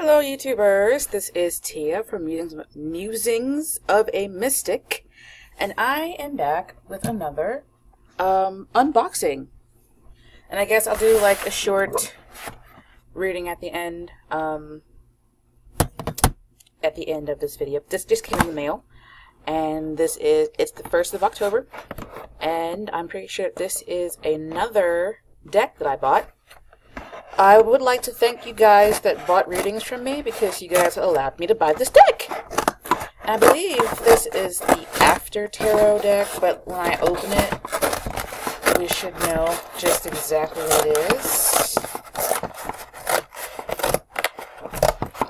Hello YouTubers, this is Tia from Musings of a Mystic, and I am back with another unboxing. And I guess I'll do like a short reading at the end of this video. This just came in the mail, and it's the 1st of October, and I'm pretty sure this is another deck that I bought. I would like to thank you guys that bought readings from me because you guys allowed me to buy this deck. And I believe this is the After Tarot deck, but when I open it, we should know just exactly what it is.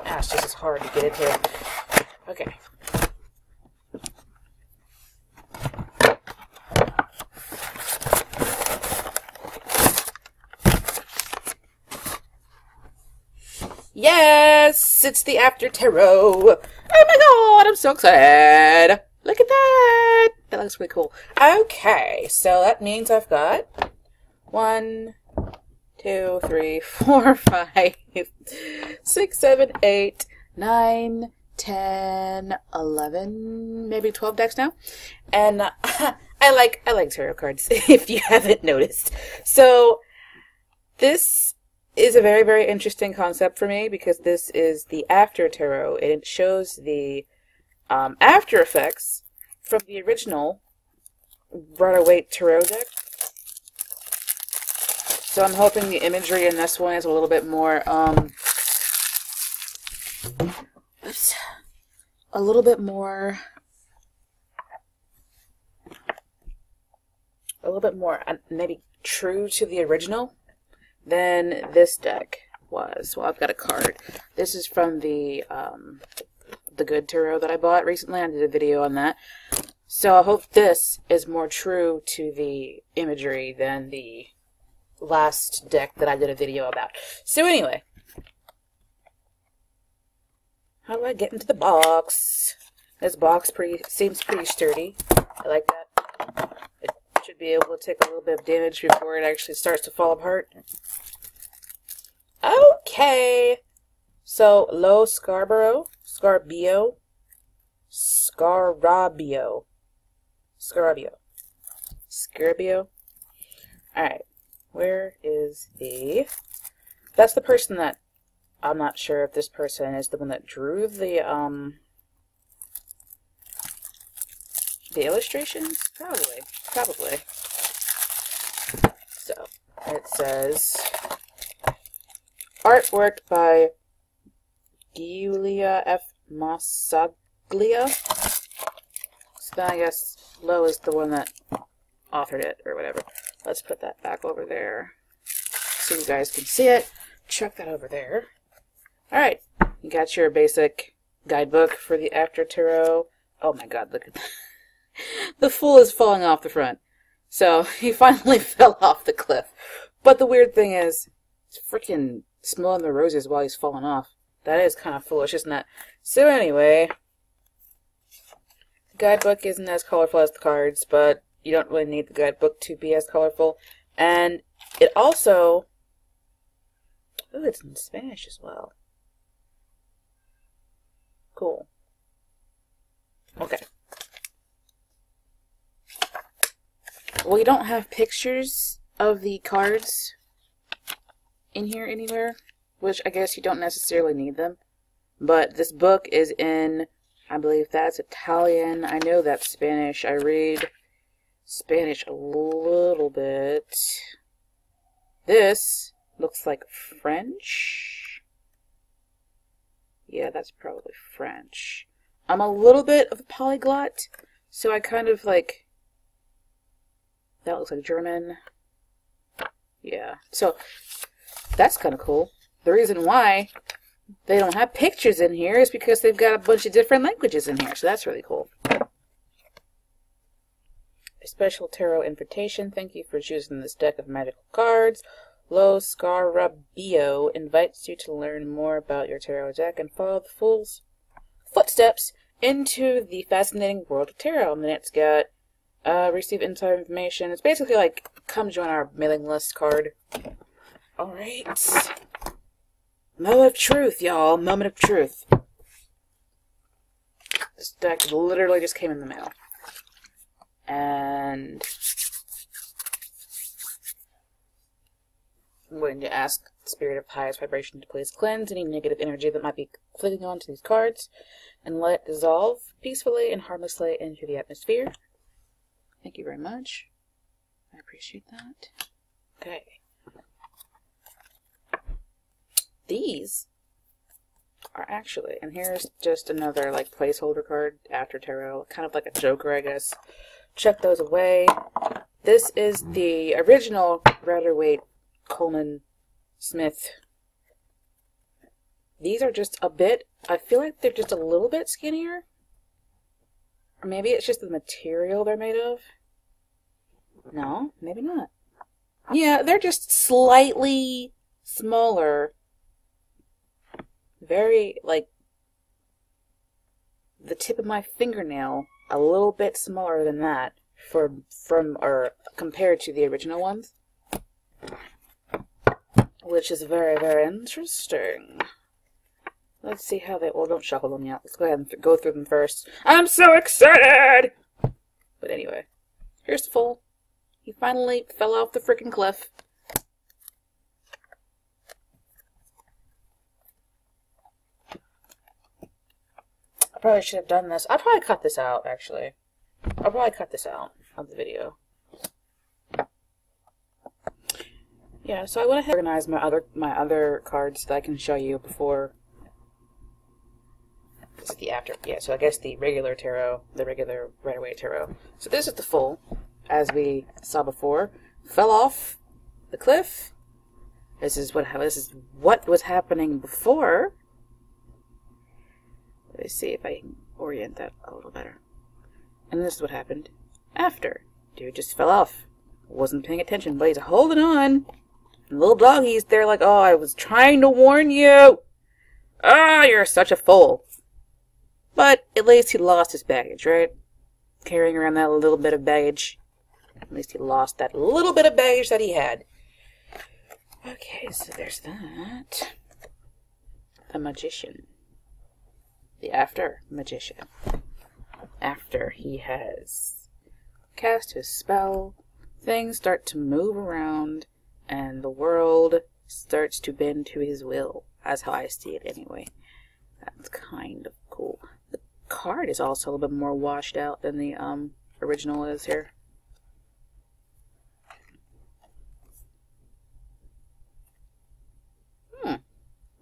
It's just as hard to get into. Okay. Yes, it's the After Tarot. Oh my god, I'm so excited. Look at that. That looks really cool. Okay, so that means I've got 1, 2, 3, 4, 5, 6, 7, 8, 9, 10, 11, maybe 12 decks now. And I like tarot cards, if you haven't noticed. So this is a very, very interesting concept for me because this is the After Tarot, and it shows the after effects from the original Rider-Waite Tarot deck. So I'm hoping the imagery in this one is a little bit more, a little bit more maybe true to the original than this deck was. Well, I've got a card. This is from the Good Tarot that I bought recently. I did a video on that. So I hope this is more true to the imagery than the last deck that I did a video about. So anyway, how do I get into the box? This box seems pretty sturdy. I like that. It should be able to take a little bit of damage before it actually starts to fall apart. Okay, so Lo Scarabeo. Alright, where is the... That's the person that... I'm not sure if this person is the one that drew the illustrations? Probably. So, it says... Artwork by Giulia F. Massaglia. So then I guess Lo is the one that authored it, or whatever. Let's put that back over there so you guys can see it. Chuck that over there. Alright, you got your basic guidebook for the After Tarot. Oh my god, look at that. The Fool is falling off the front. So, he finally fell off the cliff. But the weird thing is, it's freaking smelling the roses while he's falling off. That is kind of foolish, isn't it? So anyway, the guidebook isn't as colorful as the cards, but you don't really need the guidebook to be as colorful. And it also... Ooh, it's in Spanish as well. Cool. Okay. We don't have pictures of the cards in here anywhere, which I guess you don't necessarily need them. But this book is in, I believe that's Italian. I know that's Spanish. I read Spanish a little bit. This looks like French. Yeah, that's probably French. I'm a little bit of a polyglot, so I kind of like... That looks like German. Yeah, so that's kind of cool. The reason why they don't have pictures in here is because they've got a bunch of different languages in here, so that's really cool. A special tarot invitation. Thank you for choosing this deck of magical cards. Lo Scarabeo invites you to learn more about your tarot deck and follow the Fool's footsteps into the fascinating world of tarot. And then it's got receive insider information. It's basically like, come join our mailing list card. Alright. Moment of truth, y'all. Moment of truth. This deck literally just came in the mail. And I'm going to ask the spirit of highest vibration to please cleanse any negative energy that might be clicking onto these cards and let it dissolve peacefully and harmlessly into the atmosphere. Thank you very much. I appreciate that. Okay. These are actually, and here's just another like placeholder card after tarot, kind of like a joker, I guess. Check those away. This is the original Rider-Waite Coleman Smith. These are just a bit, I feel like they're just a little bit skinnier. Or maybe it's just the material they're made of. No, maybe not. Yeah, they're just slightly smaller. Very, like, the tip of my fingernail, a little bit smaller than that or compared to the original ones. Which is very, very interesting. Let's see how they, well, don't shuffle them yet. Let's go ahead and go through them first. I'm so excited! But anyway, here's the Fool. He finally fell off the freaking cliff. I probably should have done this. I'll probably cut this out, actually. I'll probably cut this out of the video. Yeah, so I went ahead and organized my other cards that I can show you before. This is the after. Yeah, so I guess the regular tarot, the regular Rider-Waite tarot. So this is the Fool, as we saw before. Fell off the cliff. This is what was happening before. Let me see if I can orient that a little better. And this is what happened after. Dude just fell off. Wasn't paying attention, but he's holding on. And little doggy's there like, oh, I was trying to warn you. Ah, oh, you're such a fool. But at least he lost his baggage, right? Carrying around that little bit of baggage. At least he lost that little bit of baggage that he had. Okay, so there's that. The Magician. The After Magician. After he has cast his spell, things start to move around, and the world starts to bend to his will. That's how I see it anyway. That's kind of cool. The card is also a little bit more washed out than the original is here.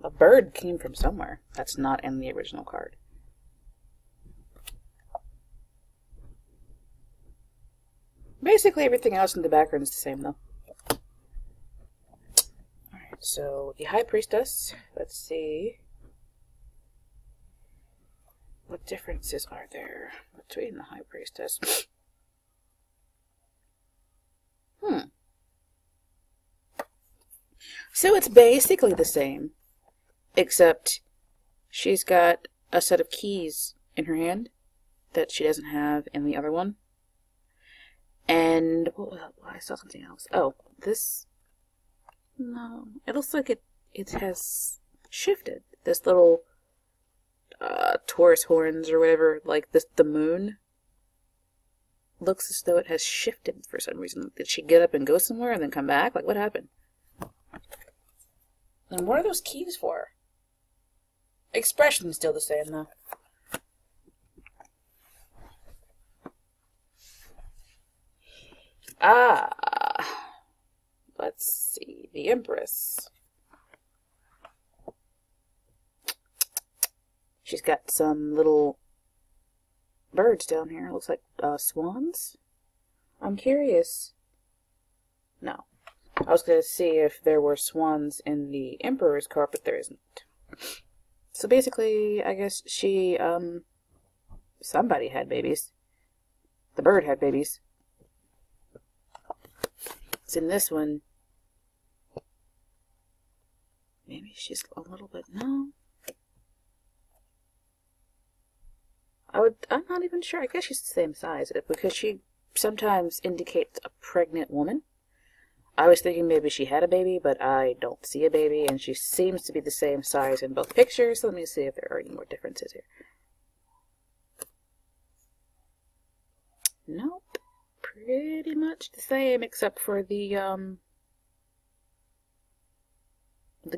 A bird came from somewhere. That's not in the original card. Basically everything else in the background is the same though. Alright, so the High Priestess. Let's see. What differences are there between the High Priestess? So it's basically the same, except she's got a set of keys in her hand that she doesn't have in the other one. And I saw something else. Oh, this. No, it looks like it has shifted. This little Taurus horns or whatever, like this, the moon. Looks as though it has shifted for some reason. Did she get up and go somewhere and then come back? Like, what happened? And what are those keys for? Expression's still the same, though. Let's see. The Empress. She's got some little birds down here. Looks like swans. I'm curious. No. I was going to see if there were swans in the Emperor's card, but there isn't. So basically, I guess she, somebody had babies. The bird had babies. It's in this one. Maybe she's a little bit, no. I'm not even sure. I guess she's the same size, because she sometimes indicates a pregnant woman. I was thinking maybe she had a baby, but I don't see a baby, and she seems to be the same size in both pictures. So let me see if there are any more differences here. Nope. Pretty much the same, except for the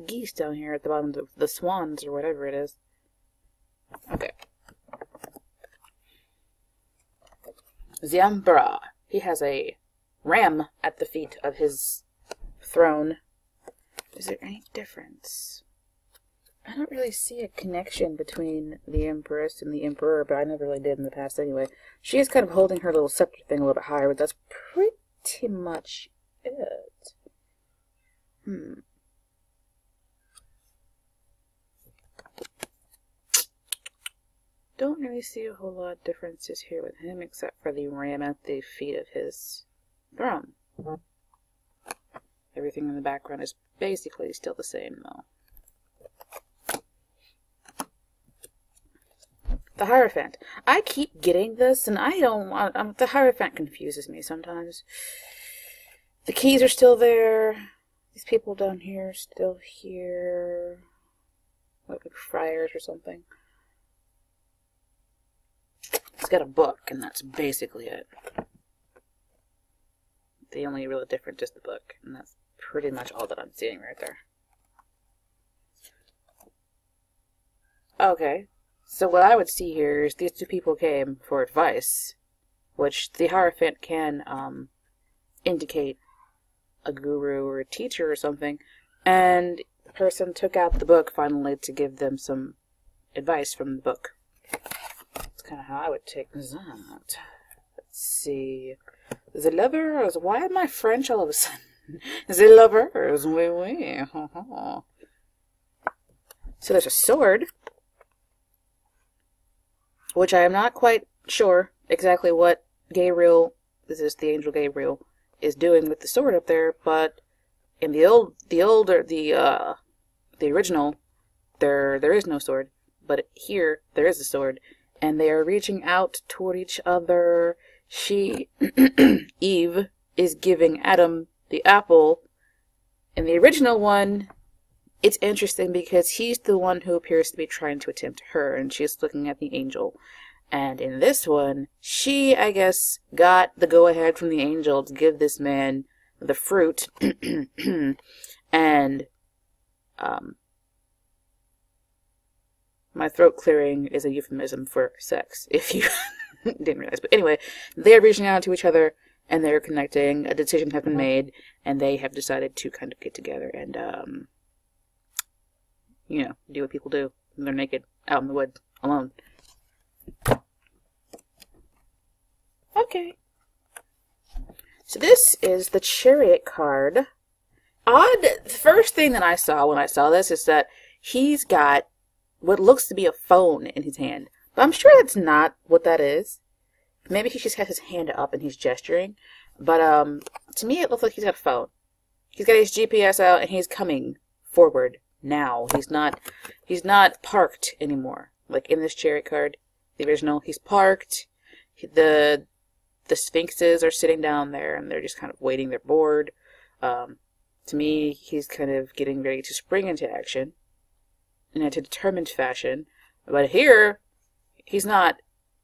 geese down here at the bottom, the swans or whatever it is. Okay. The Emperor. He has a ram at the feet of his throne. Is there any difference? I don't really see a connection between the Empress and the Emperor, but I never really did in the past anyway. She is kind of holding her little scepter thing a little bit higher, but that's pretty much it. Don't really see a whole lot of differences here with him, except for the ram at the feet of his throne. Everything in the background is basically still the same, though. The Hierophant. I keep getting this, and I don't want... the Hierophant confuses me sometimes. The keys are still there. These people down here are still here. Like friars or something. It's got a book, and that's basically it. The only real difference is the book, and that's pretty much all that I'm seeing right there. Okay, so what I would see here is these two people came for advice, which the Hierophant can indicate a guru or a teacher or something, and the person took out the book finally to give them some advice from the book. That's kind of how I would take that. Let's see. The lovers. Why am I French all of a sudden? The lovers. Oui, oui. So there's a sword, which I am not quite sure exactly what Gabriel, this is the angel Gabriel, is doing with the sword up there. But in the original, there is no sword. But here there is a sword, and they are reaching out toward each other. Eve is giving Adam the apple. In the original one, it's interesting because he's the one who appears to be trying to tempt her, and she's looking at the angel. And in this one, she, I guess, got the go-ahead from the angel to give this man the fruit. And, my throat clearing is a euphemism for sex, if you didn't realize. But anyway, they're reaching out to each other, and they're connecting. A decision has been made, and they have decided to kind of get together and, you know, do what people do when they're naked, out in the woods, alone. Okay. So this is the Chariot card. The first thing that I saw when I saw this is that he's got what looks to be a phone in his hand. But I'm sure that's not what that is. Maybe he just has his hand up and he's gesturing. But to me it looks like he's got a phone. He's got his GPS out and he's coming forward now. He's not parked anymore. Like in this Chariot card, the original, he's parked. The Sphinxes are sitting down there and they're just kind of waiting. They're bored. To me, he's kind of getting ready to spring into action in a determined fashion. But here, he's not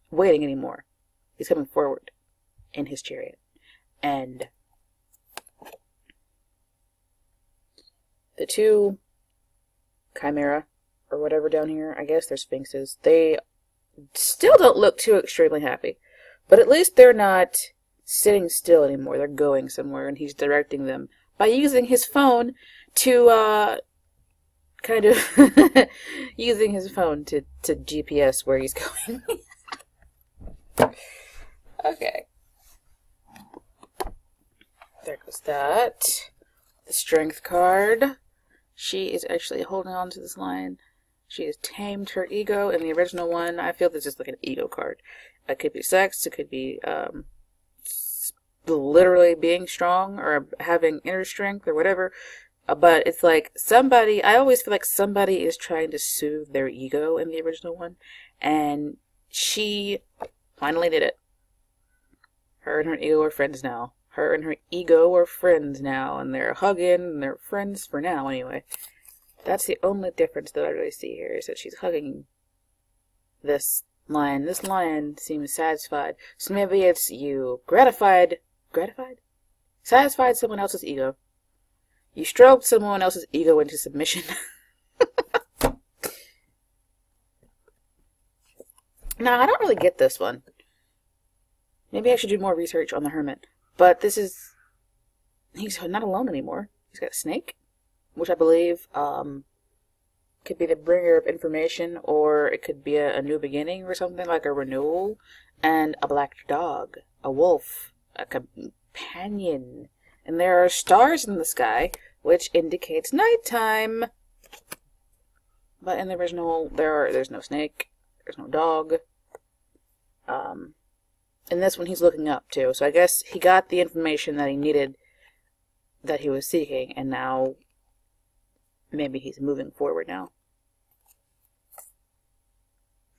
waiting anymore. He's coming forward in his chariot. And the two Chimera, or whatever down here, I guess they're Sphinxes, they still don't look too extremely happy. But at least they're not sitting still anymore. They're going somewhere, and he's directing them by using his phone to, kind of using his phone to GPS where he's going. Okay. There goes that. The Strength card. She is actually holding on to this line. She has tamed her ego. In the original one, I feel this is like an ego card. It could be sex. It could be literally being strong or having inner strength or whatever. But it's like somebody, I always feel like somebody is trying to soothe their ego in the original one. And she finally did it. Her and her ego are friends now. Her and her ego are friends now, and they're hugging, and they're friends for now, anyway. That's the only difference that I really see here, is that she's hugging this lion. This lion seems satisfied. So maybe it's you gratified? Satisfied someone else's ego. You stroked someone else's ego into submission. Now, I don't really get this one. Maybe I should do more research on the hermit. But this is... he's not alone anymore. He's got a snake, which I believe could be the bringer of information, or it could be a new beginning or something, like a renewal. And a black dog, a wolf, a companion. And there are stars in the sky, which indicates nighttime. But in the original, there's no snake, there's no dog. In this one, he's looking up, too. So I guess he got the information that he needed, that he was seeking, and now maybe he's moving forward now.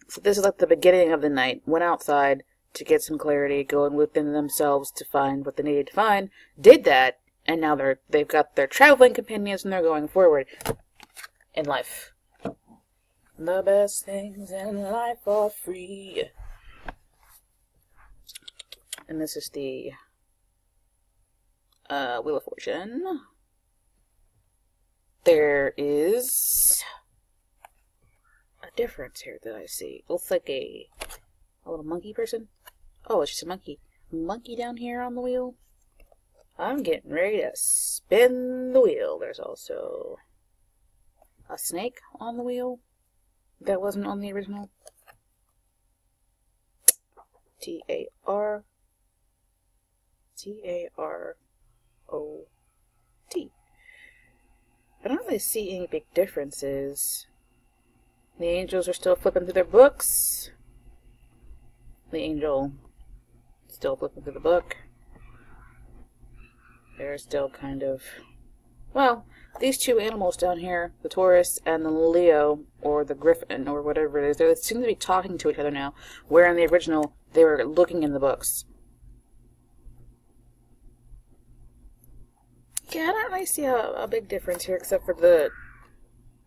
So this is like the beginning of the night. Went outside to get some clarity, going within themselves to find what they needed to find. Did that, and now they've got their traveling companions, and they're going forward in life. The best things in life are free. And this is the Wheel of Fortune. There is a difference here that I see. Looks like a little monkey person. Oh, it's just a monkey. Monkey down here on the wheel. I'm getting ready to spin the wheel. There's also a snake on the wheel that wasn't on the original. T-A-R-O-T. I don't really see any big differences. The angels are still flipping through their books. The angel still flipping through the book. They're still kind of... well, these two animals down here, the Taurus and the Leo, or the Griffin, or whatever it is, they seem to be talking to each other now, where in the original, they were looking in the books. Yeah, I don't really see a big difference here, except for the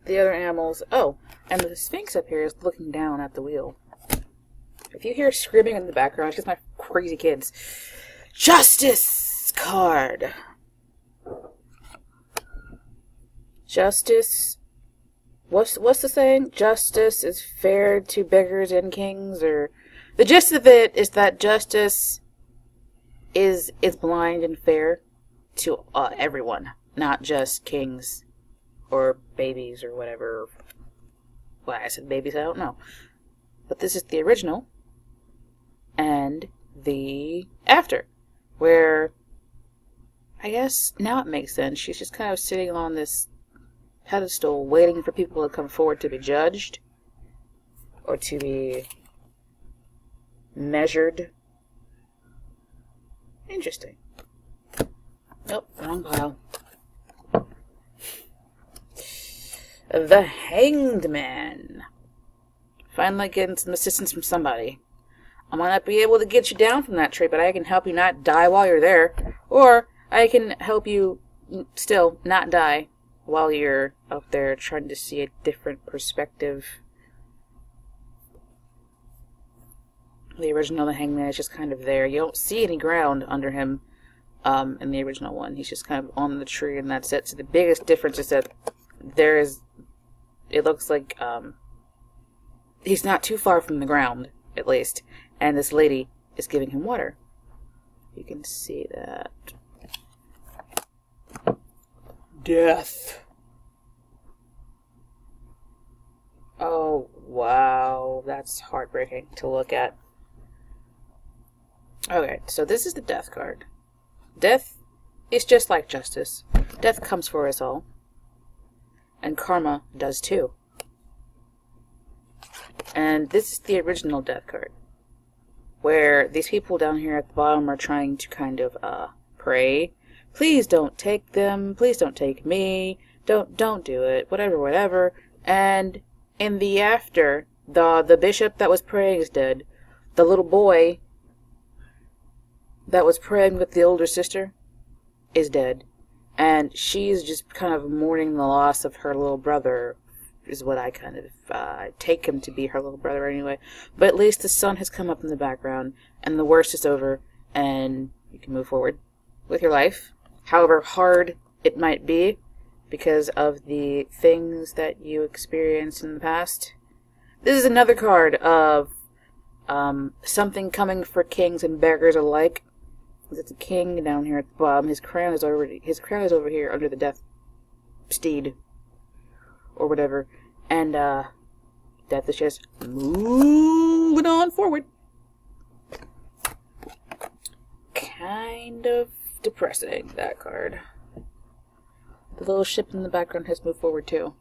other animals. Oh, and the Sphinx up here is looking down at the wheel. If you hear screaming in the background, it's just my crazy kids. Justice card. Justice. What's the saying? Justice is fair to beggars and kings, or the gist of it is that justice is blind and fair to everyone, not just kings or babies or whatever. Well, I said babies, I don't know. But this is the original and the after, where I guess now it makes sense. She's just kind of sitting on this pedestal waiting for people to come forward to be judged or to be measured. Interesting. Nope, wrong pile. The Hanged Man. Finally getting some assistance from somebody. I might not be able to get you down from that tree, but I can help you not die while you're there. Or I can help you still not die while you're up there trying to see a different perspective. The original, the Hanged Man, is just kind of there. You don't see any ground under him. In the original one, he's just kind of on the tree, and that's it. So the biggest difference is that it looks like he's not too far from the ground, at least, and this lady is giving him water. You can see that. Death. Oh, wow, that's heartbreaking to look at. Okay, so this is the Death card. Death is just like justice. Death comes for us all. And karma does too. And this is the original Death card, where these people down here at the bottom are trying to kind of pray. Please don't take them. Please don't take me. Don't do it. Whatever. And in the after, the bishop that was praying is dead. The little boy that was praying with the older sister is dead. And she's just kind of mourning the loss of her little brother, is what I kind of take him to be, her little brother anyway. But at least the sun has come up in the background, and the worst is over, and you can move forward with your life. However hard it might be, because of the things that you experienced in the past. This is another card of something coming for kings and beggars alike. It's a king down here at the bottom. His crown is over here under the death steed or whatever. And death is just moving on forward. Kind of depressing, that card. The little ship in the background has moved forward too.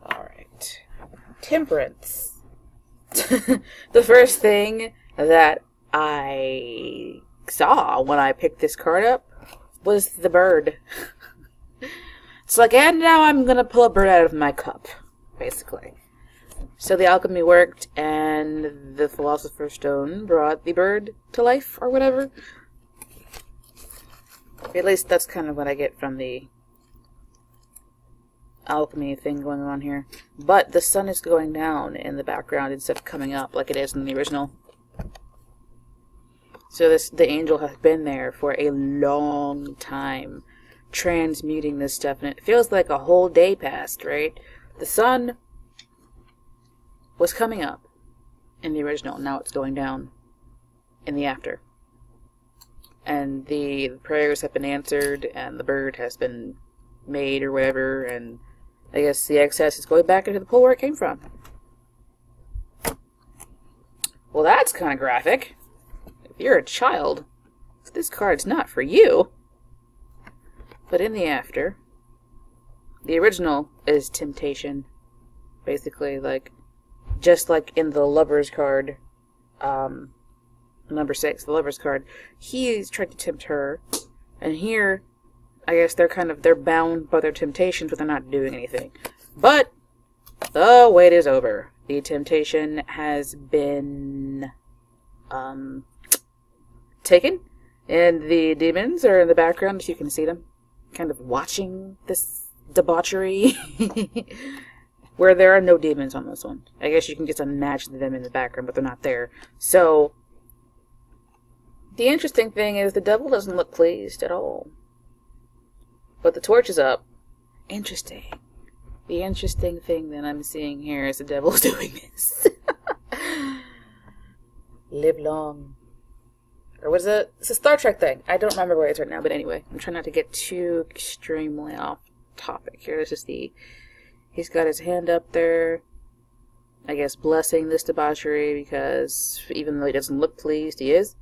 Alright. Temperance. The first thing that I saw when I picked this card up was the bird. It's like, and now I'm gonna pull a bird out of my cup, basically. So the alchemy worked, and the Philosopher's Stone brought the bird to life, or whatever. At least that's kind of what I get from the alchemy thing going on here. But the sun is going down in the background instead of coming up like it is in the original. So the angel has been there for a long time, transmuting this stuff, and it feels like a whole day passed, right? The sun was coming up in the original, now it's going down in the after. And the prayers have been answered, and the bird has been made or whatever, and I guess the excess is going back into the pool where it came from. Well, that's kind of graphic. If you're a child, this card's not for you. But in the after, the original is temptation. Basically, like, just like in the Lover's card, number 6, the Lover's card, he's trying to tempt her, and here, I guess they're bound by their temptations, but they're not doing anything. But the wait is over. The temptation has been taken, and the demons are in the background, if you can see them, kind of watching this debauchery. Where there are no demons on this one. I guess you can just imagine them in the background, but they're not there. So, the interesting thing is the devil doesn't look pleased at all. But the torch is up. Interesting. The interesting thing that I'm seeing here is the devil's doing this. Live long. Or what is it? It's a Star Trek thing. I don't remember where it's right now, but anyway. I'm trying not to get too extremely off topic here. This is the... He's got his hand up there, I guess blessing this debauchery, because even though he doesn't look pleased, he is.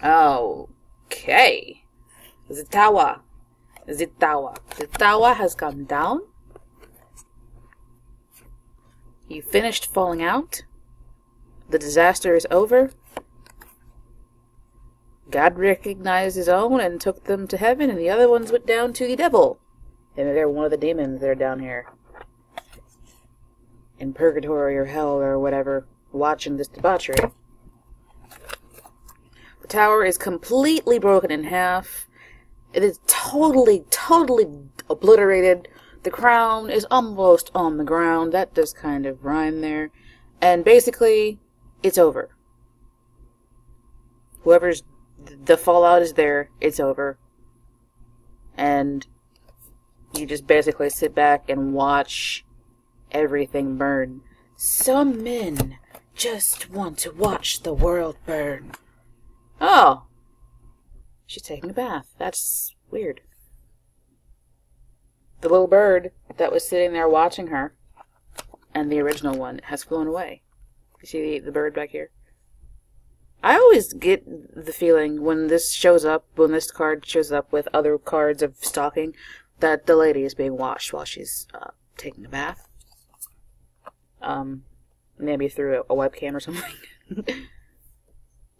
Okay. The tower has come down. He finished falling out. The disaster is over. God recognized his own and took them to heaven, and the other ones went down to the devil. And they're one of the demons that are down here in purgatory or hell or whatever, watching this debauchery. The tower is completely broken in half. It is totally obliterated. The crown is almost on the ground. That does kind of rhyme there. And basically, it's over. Whoever's the fallout is there, it's over. And you just basically sit back and watch everything burn. Some men just want to watch the world burn. Oh! She's taking a bath. That's weird. The little bird that was sitting there watching her, and the original one, has flown away. You see the bird back here? I always get the feeling when this card shows up with other cards of stalking, that the lady is being watched while she's taking a bath. Maybe through a webcam or something.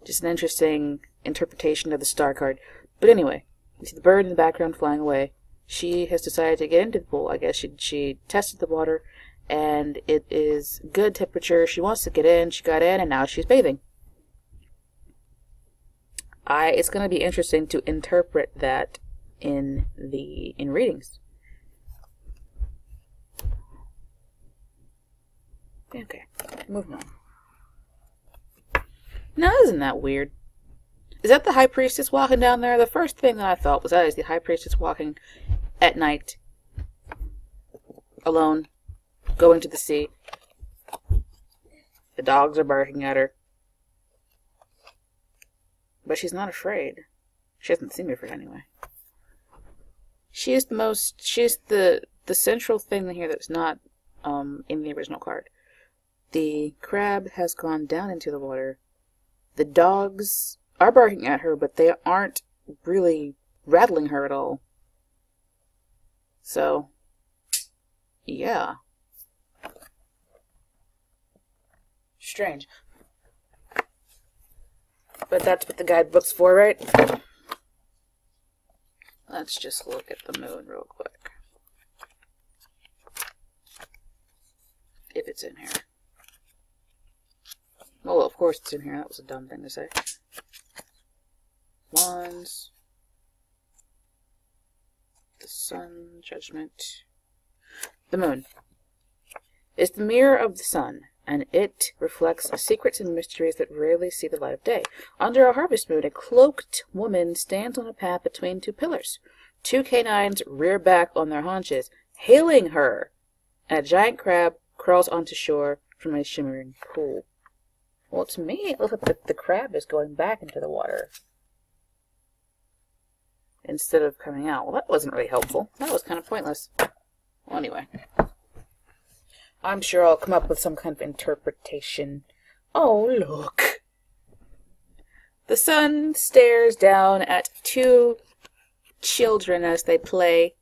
Just an interesting interpretation of the star card. But anyway, you see the bird in the background flying away. she has decided to get into the pool. I guess she tested the water, and it is good temperature. She wants to get in. She got in, and now she's bathing. It's going to be interesting to interpret that in readings. Okay, moving on. Now, isn't that weird? Is that the high priestess walking down there? The first thing that I thought was that is the high priestess walking at night, alone, going to the sea. The dogs are barking at her. But she's not afraid. She doesn't seem afraid anyway. She's the central thing here that's not in the original card. The crab has gone down into the water. The dogs are barking at her, but they aren't really rattling her at all. So, yeah. Strange. But that's what the guidebook's for, right? Let's just look at the moon real quick. If it's in here. Well, of course it's in here. That was a dumb thing to say. Wands. The sun. Judgment. The moon is the mirror of the sun, and it reflects secrets and mysteries that rarely see the light of day. Under a harvest moon, a cloaked woman stands on a path between two pillars. Two canines rear back on their haunches, hailing her, and a giant crab crawls onto shore from a shimmering pool. Well, to me, it looks like the crab is going back into the water instead of coming out. Well, that wasn't really helpful. That was kind of pointless. Well, anyway. I'm sure I'll come up with some kind of interpretation. Oh, look. The sun stares down at two children as they play.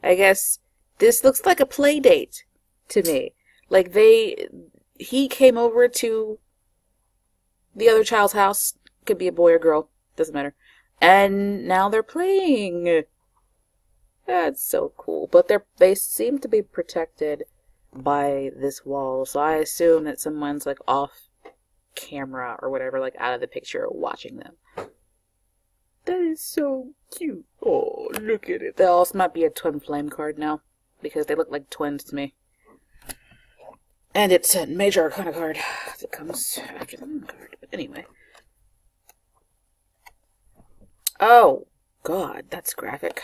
I guess this looks like a play date to me. Like he came over to the other child's house. Could be a boy or girl. Doesn't matter. And now they're playing. That's so cool. But they seem to be protected by this wall. So I assume that someone's like off camera or whatever, like out of the picture watching them. That is so cute. Oh, look at it. That also might be a twin flame card now, because they look like twins to me. And it's a major arcana card that comes after the moon card. But anyway. Oh, God, that's graphic.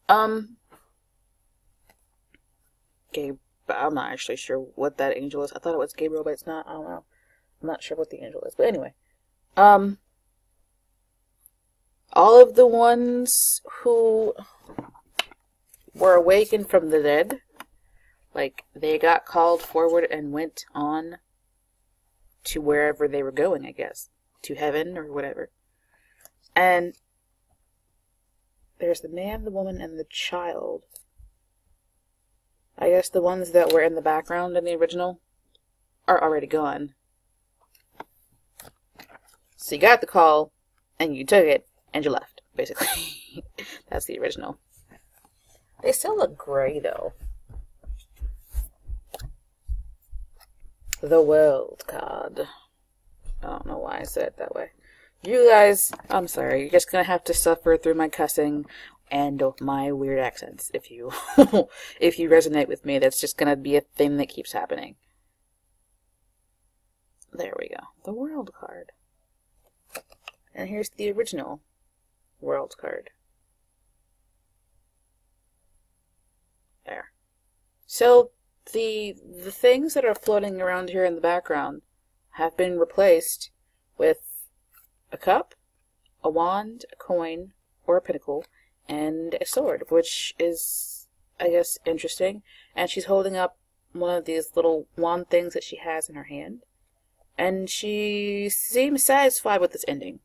I'm not actually sure what that angel is. I thought it was Gabriel, but it's not. I don't know. I'm not sure what the angel is. But anyway. All of the ones who were awakened from the dead, like, they got called forward and went on to wherever they were going, I guess. To heaven or whatever. And there's the man, the woman, and the child. I guess the ones that were in the background in the original are already gone. So you got the call, and you took it, and you left, basically. That's the original. They still look gray, though. The World card. I don't know why I said it that way. You guys, I'm sorry, you're just gonna have to suffer through my cussing and my weird accents. If you if you resonate with me, that's just gonna be a thing that keeps happening. There we go. The World card. And here's the original World card. There. So the things that are floating around here in the background have been replaced with a cup, a wand, a coin, or a pinnacle, and a sword, which is, I guess, interesting. And she's holding up one of these little wand things that she has in her hand. And she seems satisfied with this ending.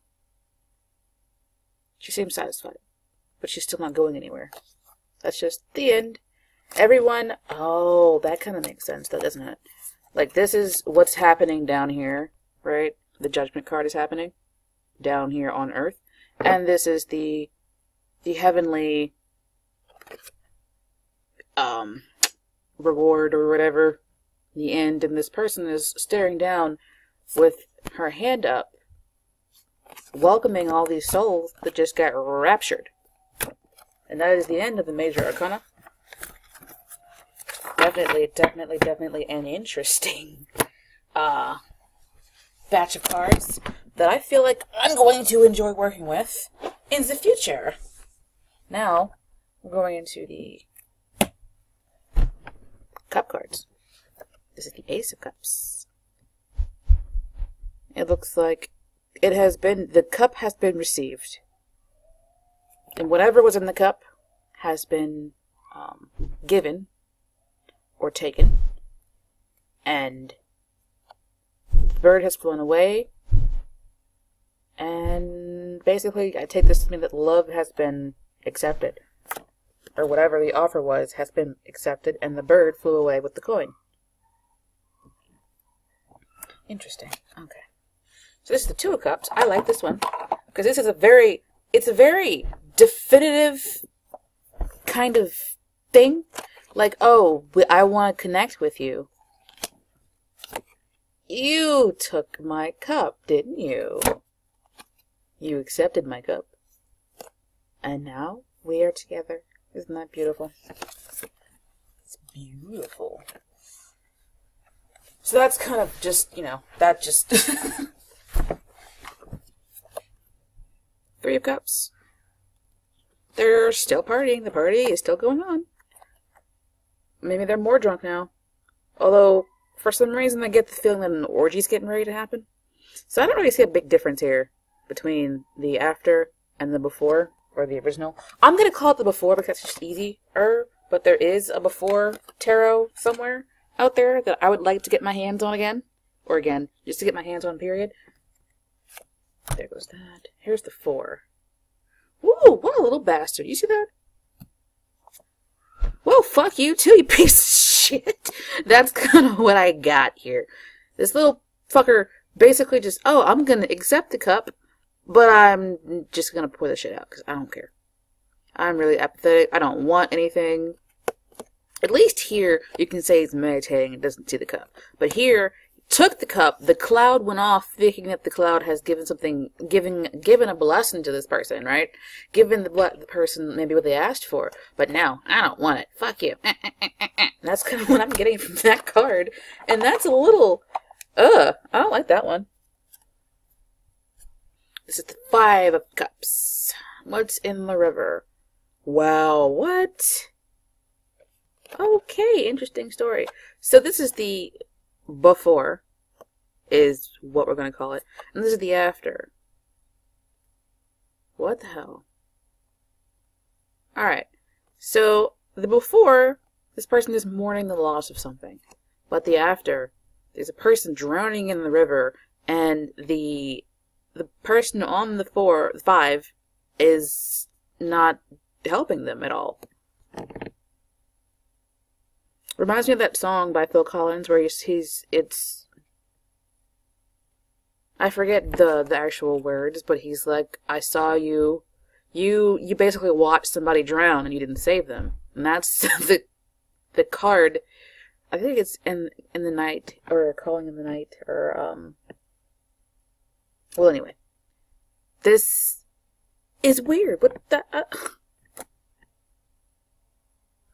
She seems satisfied. But she's still not going anywhere. That's just the end. Everyone... Oh, that kind of makes sense, though, doesn't it? Like, this is what's happening down here, right? The Judgment card is happening. down here on Earth. And this is the heavenly reward or whatever, the end. And this person is staring down with her hand up, welcoming all these souls that just got raptured. And that is the end of the Major Arcana. Definitely an interesting batch of cards that I feel like I'm going to enjoy working with in the future. Now, we're going into the cup cards. This is the Ace of Cups. It looks like the cup has been received. And whatever was in the cup has been given or taken. And the bird has flown away. And basically, I take this to mean that love has been accepted. Or whatever the offer was has been accepted, and the bird flew away with the coin. Interesting. Okay. So this is the Two of Cups. I like this one because this is it's a very definitive kind of thing. Like, oh, I want to connect with you. You took my cup, didn't you? You accepted my cup. And now we are together. Isn't that beautiful? It's beautiful. So that's kind of just, that just... Three of Cups. They're still partying. The party is still going on. Maybe they're more drunk now. Although, for some reason, I get the feeling that an orgy's getting ready to happen. So I don't really see a big difference here between the after and the before, or the original. I'm going to call it the before because it's just easier, but there is a before tarot somewhere out there that I would like to get my hands on again. Or again, just to get my hands on, period. There goes that. Here's the 4. Woo, what a little bastard. You see that? Well, fuck you too, you piece of shit. That's kind of what I got here. This little fucker basically just, oh, I'm going to accept the cup, but I'm just going to pour the shit out because I don't care. I'm really apathetic. I don't want anything. At least here, you can say he's meditating and doesn't see the cup. But here, took the cup, the cloud went off thinking that the cloud has given something, given a blessing to this person, right? Given the person maybe what they asked for. But now, I don't want it. Fuck you. That's kind of what I'm getting from that card. And that's a little, I don't like that one. This is the 5 of Cups. What's in the river? Wow, what? Okay, interesting story. So this is the before, is what we're going to call it. And this is the after. What the hell? Alright, so the before, this person is mourning the loss of something. But the after, there's a person drowning in the river, and the person on the 5 is not helping them at all. Reminds me of that song by Phil Collins where it's I forget the actual words, but he's like, I saw you basically watched somebody drown and you didn't save them. And that's the card. I think it's in the night, or Calling in the Night, or well, anyway. This is weird. What the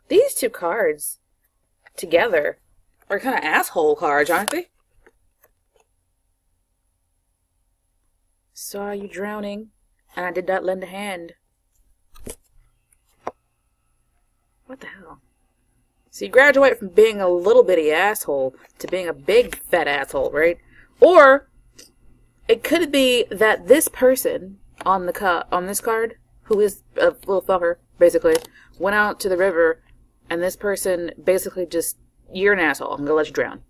these two cards together are kind of asshole cards, aren't they? Saw you drowning, and I did not lend a hand. What the hell? So you graduate from being a little bitty asshole to being a big fat asshole, right? Or it could be that this person on this card, who is a little fucker, basically, went out to the river, and this person basically just, you're an asshole, I'm gonna let you drown.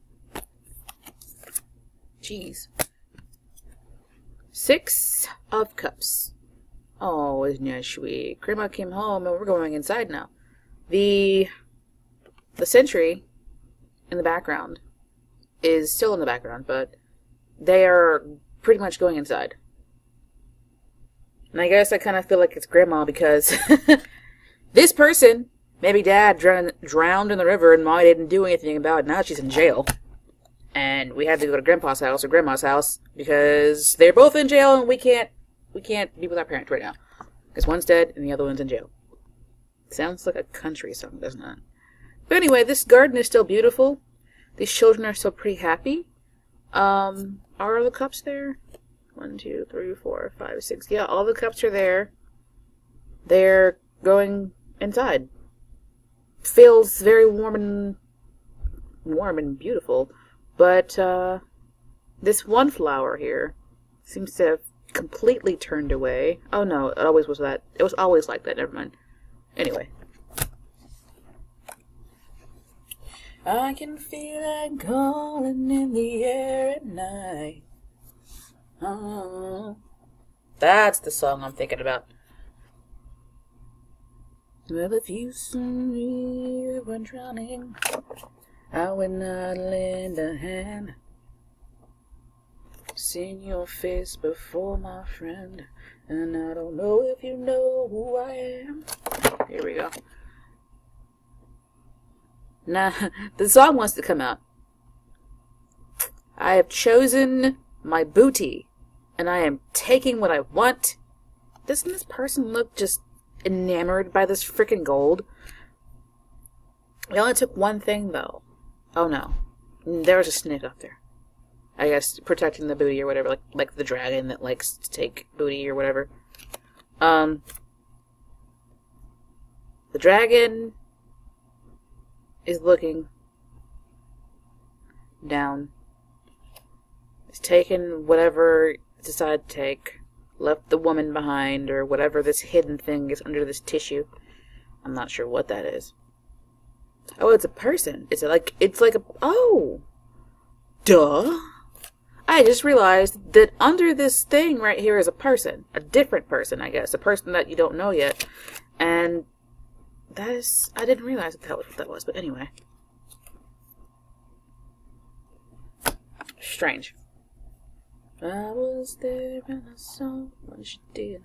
Jeez. 6 of Cups. Oh, isn't that sweet? Grandma came home and we're going inside now. The sentry in the background is still in the background, but they are pretty much going inside. And I guess I kind of feel like it's Grandma because this person, maybe Dad, drowned in the river and Molly didn't do anything about it. Now she's in jail. And we had to go to Grandpa's house or Grandma's house because they're both in jail and we can't be with our parents right now. Because one's dead and the other one's in jail. Sounds like a country song, doesn't it? But anyway, this garden is still beautiful. These children are still pretty happy. Are the cups there? 1, 2, 3, 4, 5, 6. Yeah, all the cups are there. They're going inside. Feels very warm and beautiful. But this one flower here seems to have completely turned away. Oh no, it always was that. It was always like that. Never mind. Anyway. I can feel it calling in the air at night. Oh. That's the song I'm thinking about. Well, if you saw me when drowning, I would not lend a hand. Seen your face before, my friend, and I don't know if you know who I am. Here we go. Now, the song wants to come out. I have chosen my booty, and I am taking what I want. Doesn't this person look just enamored by this freaking gold? It only took one thing, though. Oh no. There was a snake up there. I guess protecting the booty or whatever, like the dragon that likes to take booty or whatever. The dragon is looking down. It's taken whatever it decided to take. Left the woman behind, or whatever this hidden thing is under this tissue. I'm not sure what that is. Oh, it's a person. It's like a... Oh! Duh! I just realized that under this thing right here is a person. A different person, I guess. A person that you don't know yet. And that is... I didn't realize that was what that was, but anyway. Strange. I was there and I saw what she did.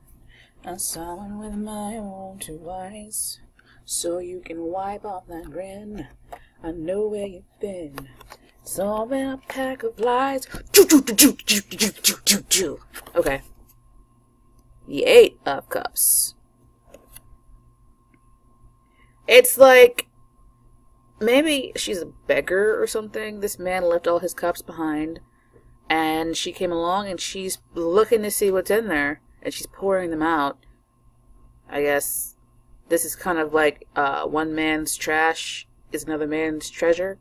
I saw it with my own 2 eyes. So you can wipe off that grin. I know where you've been. It's all been a pack of lies. Okay. The 8 of Cups. It's like maybe she's a beggar or something. This man left all his cups behind. And she came along and she's looking to see what's in there. And she's pouring them out. I guess this is kind of like one man's trash is another man's treasure.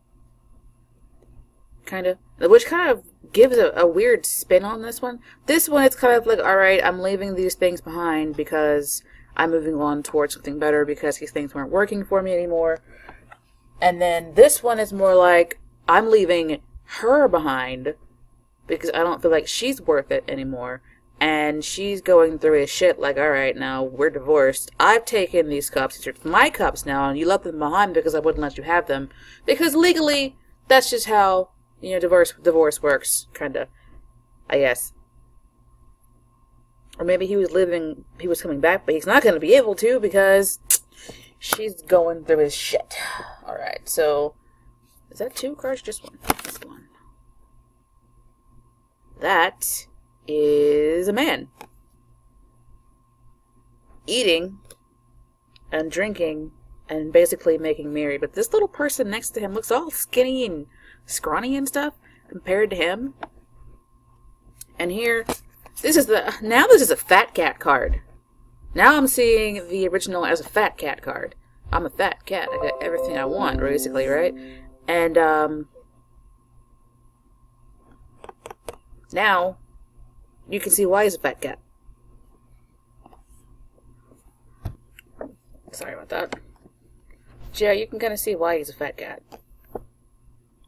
Kind of. Which kind of gives a weird spin on this one. This one, it's kind of like, alright, I'm leaving these things behind because I'm moving on towards something better because these things weren't working for me anymore. And then this one is more like, I'm leaving her behind because I don't feel like she's worth it anymore. And she's going through his shit like, alright, now we're divorced. I've taken these cups. These are my cups now, and you left them behind because I wouldn't let you have them. Because legally, that's just how, you know, divorce works, kinda. I guess. Or maybe he was coming back, but he's not going to be able to because she's going through his shit. Alright, so, is that 2 cards? Just one. Just one. That is a man. Eating and drinking and basically making merry. But this little person next to him looks all skinny and scrawny and stuff compared to him. And here, this is a fat cat card. Now I'm seeing the original as a fat cat card. I'm a fat cat. I got everything I want, basically, right? And, now, you can see why he's a fat cat. Sorry about that. But yeah, you can kind of see why he's a fat cat.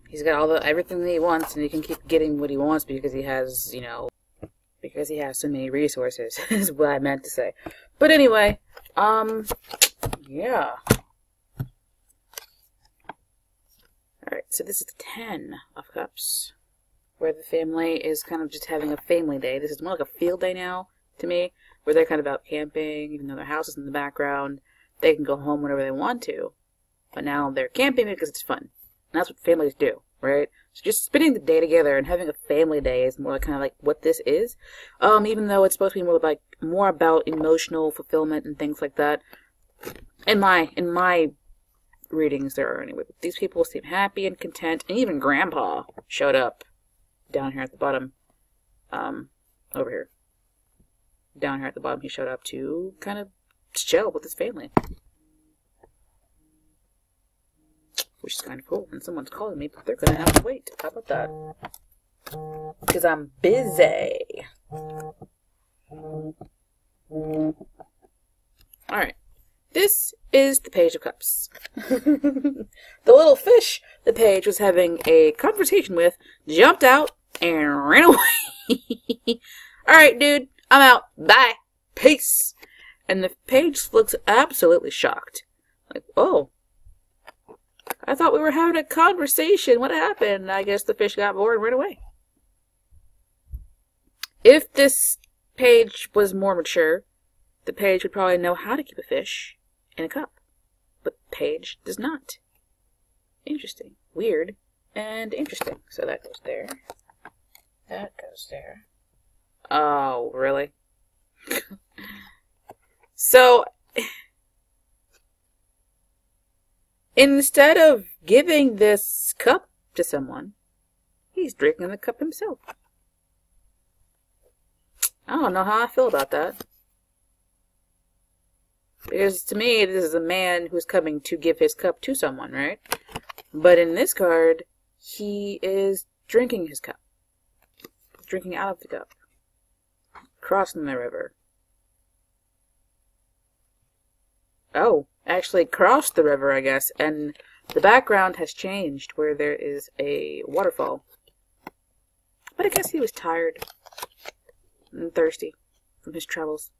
He's got everything that he wants, and he can keep getting what he wants because he has, you know, because he has so many resources, is what I meant to say. But anyway, yeah. Alright, so this is the 10 of Cups, where the family is kind of just having a family day. This is more like a field day now. to me, where they're kind of out camping, even though their house is in the background. They can go home whenever they want to. But now they're camping because it's fun. And that's what families do, right? So just spending the day together and having a family day is more like kind of like what this is. Even though it's supposed to be more about emotional fulfillment and things like that. In my readings there are anyway. But these people seem happy and content, and even Grandpa showed up down here at the bottom. Over here. Down here at the bottom he showed up to kind of chill with his family. Which is kind of cool. And someone's calling me, but they're going to have to wait. How about that? Because I'm busy. Alright. This is the Page of Cups. The little fish the page was having a conversation with jumped out and ran away. Alright, dude. I'm out. Bye. Peace. And the page looks absolutely shocked. Like, oh. I thought we were having a conversation. What happened? I guess the fish got bored and ran away. If this page was more mature, the page would probably know how to keep a fish in a cup. But the page does not. Interesting. Weird and interesting. So that goes there. That goes there. Oh, really? So, instead of giving this cup to someone, he's drinking the cup himself. I don't know how I feel about that. Because to me, this is a man who's coming to give his cup to someone, right? But in this card, he is drinking his cup. Drinking out of the cup. Crossing the river. Oh, actually crossed the river, I guess. And the background has changed where there is a waterfall. But I guess he was tired and thirsty from his travels.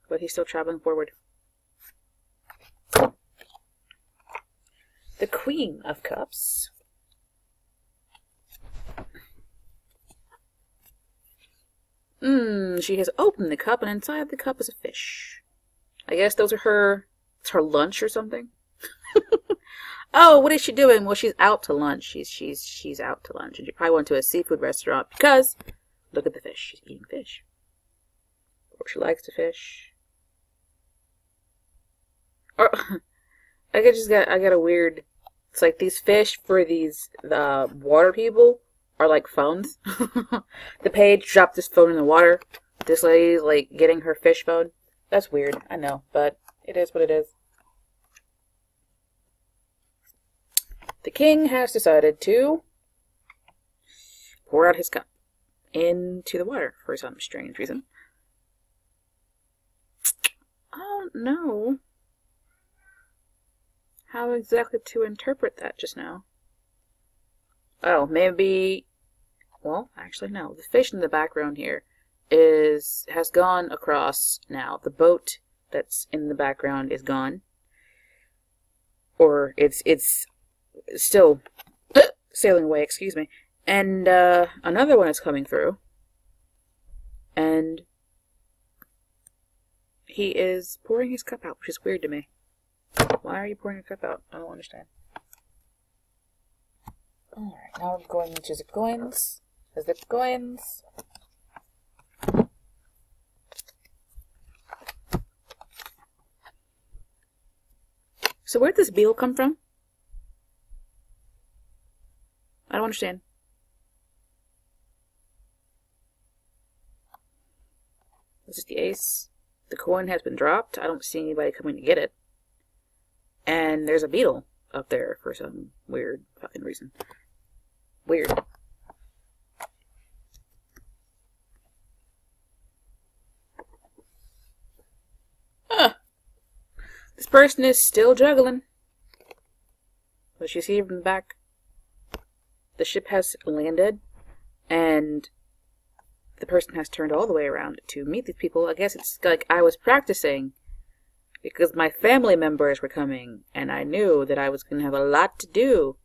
But he's still traveling forward. The Queen of Cups. She has opened the cup, and inside the cup is a fish. I guess those are it's her lunch or something. Oh, what is she doing? Well, she's out to lunch. She's out to lunch, and she probably went to a seafood restaurant because look at the fish. She's eating fish. Or she likes to fish. Or I got a weird. It's like these fish for these water people are like phones. The page dropped this phone in the water. This lady's like getting her fish phone. That's weird, I know, but it is what it is. The king has decided to pour out his cup into the water for some strange reason. I don't know how exactly to interpret that just now. Oh, maybe... Well, actually, no. The fish in the background here has gone across now. The boat that's in the background is gone. Or it's still sailing away, excuse me. And another one is coming through. And he is pouring his cup out, which is weird to me. Why are you pouring your cup out? I don't understand. Alright, now we're going into the coins. The coins. So where'd this beetle come from? I don't understand. This is the ace. The coin has been dropped. I don't see anybody coming to get it. And there's a beetle up there for some weird fucking reason. Weird. This person is still juggling. As you see from the back, the ship has landed, and the person has turned all the way around to meet these people. I guess it's like I was practicing because my family members were coming, and I knew that I was going to have a lot to do.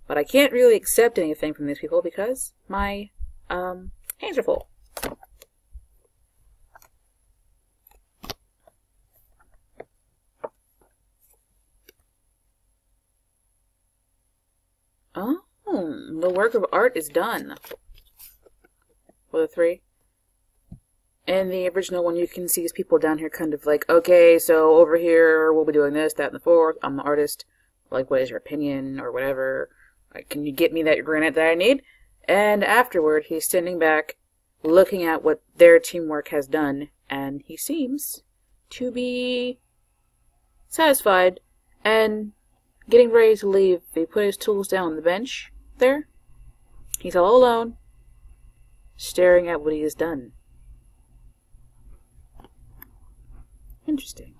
But I can't really accept anything from these people because my hands are full. Oh, the work of art is done. For the 3. In the original one, you can see these people down here kind of like, okay, so over here, we'll be doing this, that, and the 4th. I'm the artist. Like, what is your opinion, or whatever? Like, can you get me that granite that I need? And afterward, he's standing back, looking at what their teamwork has done, and he seems to be satisfied and getting ready to leave. He put his tools down on the bench there. He's all alone, staring at what he has done. Interesting.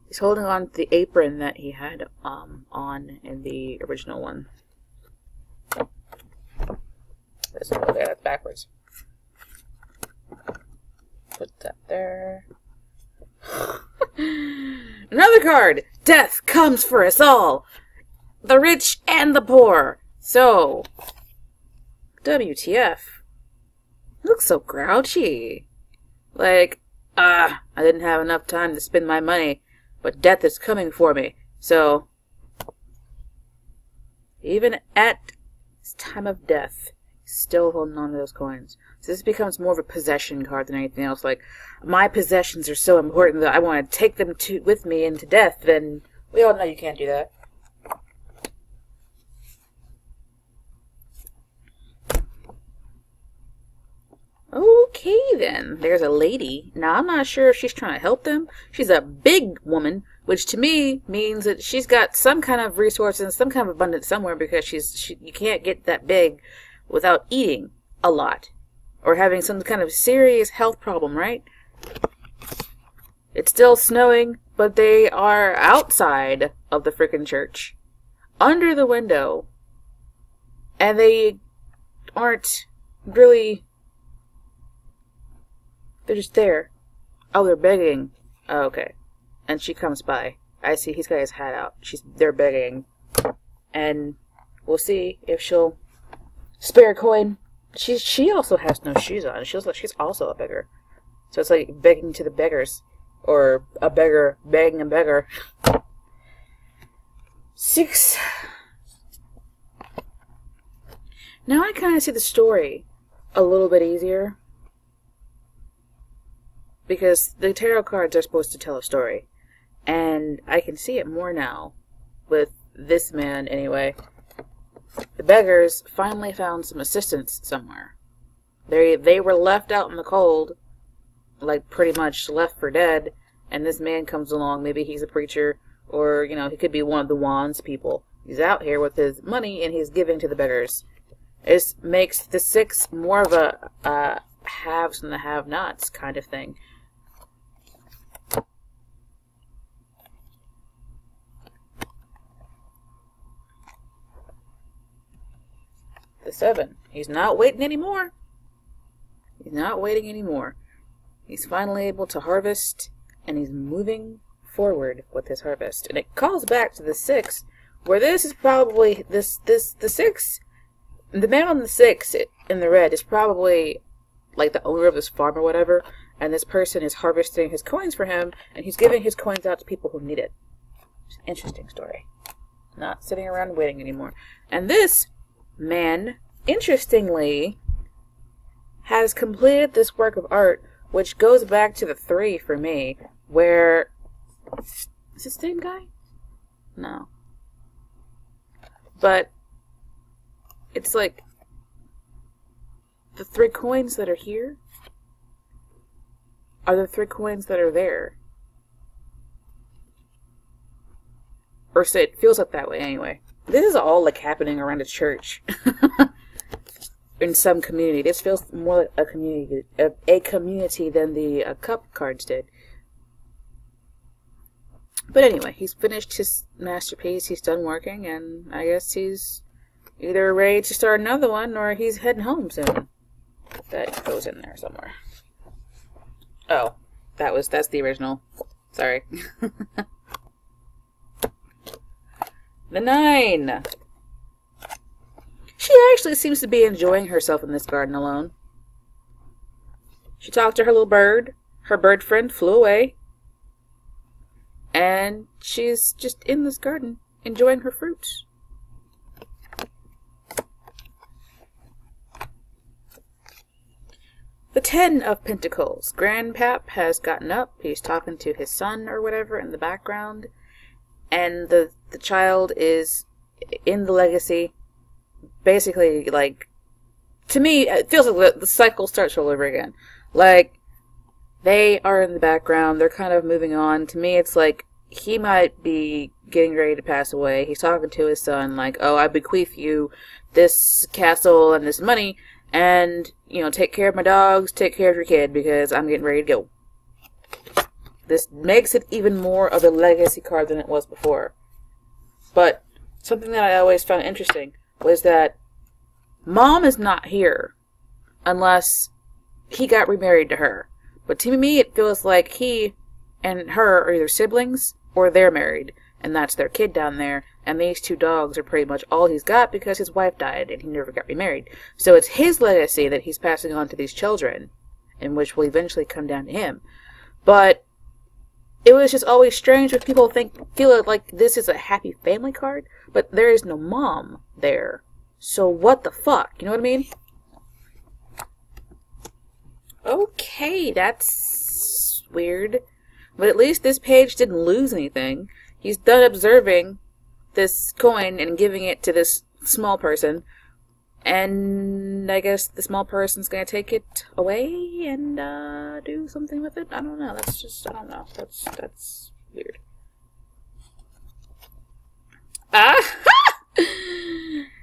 He's holding on to the apron that he had on in the original one. Okay, that's backwards. Put that there. Another card! Death comes for us all! The rich and the poor! So, WTF. He looks so grouchy. Like, I didn't have enough time to spend my money, but death is coming for me. So, even at his time of death, he's still holding on to those coins. So this becomes more of a possession card than anything else. Like, my possessions are so important that I want to take them with me into death. Then we all know you can't do that. Okay, then. There's a lady. Now, I'm not sure if she's trying to help them. She's a big woman, which to me means that she's got some kind of resources and some kind of abundance somewhere, because you can't get that big without eating a lot or having some kind of serious health problem, right? It's still snowing, but they are outside of the frickin' church, under the window, and they aren't really... They're just there. Oh, they're begging. Oh, okay. And she comes by. I see he's got his hat out. They're begging. And we'll see if she'll spare a coin. She also has no shoes on. She looks like she's also a beggar. So it's like begging to the beggars. Or a beggar begging a beggar. 6. Now I kind of see the story a little bit easier. Because the tarot cards are supposed to tell a story. And I can see it more now. With this man, anyway. The beggars finally found some assistance somewhere. They were left out in the cold. Like, pretty much left for dead. And this man comes along. Maybe he's a preacher. Or, you know, he could be one of the wands people. He's out here with his money and he's giving to the beggars. This makes the 6 more of a haves and the have-nots kind of thing. The 7. He's not waiting anymore. He's not waiting anymore. He's finally able to harvest, and he's moving forward with his harvest. And it calls back to the 6, where this is probably the 6. The man on the 6 in the red is probably like the owner of this farm or whatever, and this person is harvesting his coins for him, and he's giving his coins out to people who need it. It's an interesting story. Not sitting around waiting anymore. And this man, interestingly, has completed this work of art, which goes back to the 3 for me, where... Is this the same guy? No. But it's like the 3 coins that are here are the 3 coins that are there. Or so it feels like that way anyway. This is all like happening around a church. In some community. This feels more like a community than the cup cards did. But anyway, he's finished his masterpiece. He's done working, and I guess he's either ready to start another one or he's heading home soon. That goes in there somewhere. Oh, that's the original. Sorry. The 9. She actually seems to be enjoying herself in this garden alone. She talked to her little bird. Her bird friend flew away. And she's just in this garden, enjoying her fruits. Ten of Pentacles. Grandpap has gotten up. He's talking to his son or whatever in the background. And the child is in the legacy. Basically, like, to me, it feels like the cycle starts all over again. Like, they are in the background. They're kind of moving on. To me, it's like he might be getting ready to pass away. He's talking to his son like, oh, I bequeath you this castle and this money. And, you know, take care of my dogs, take care of your kid, because I'm getting ready to go. This makes it even more of a legacy card than it was before. But something that I always found interesting was that Mom is not here unless he got remarried to her. But to me, it feels like he and her are either siblings or they're married. And that's their kid down there. And these two dogs are pretty much all he's got because his wife died and he never got remarried. So it's his legacy that he's passing on to these children, and which will eventually come down to him. But it was just always strange when people feel like this is a happy family card, but there is no mom there. So what the fuck? You know what I mean? Okay, that's weird. But at least this page didn't lose anything. He's done observing this coin and giving it to this small person. And I guess the small person's gonna take it away and do something with it. I don't know. That's just, I don't know. That's weird.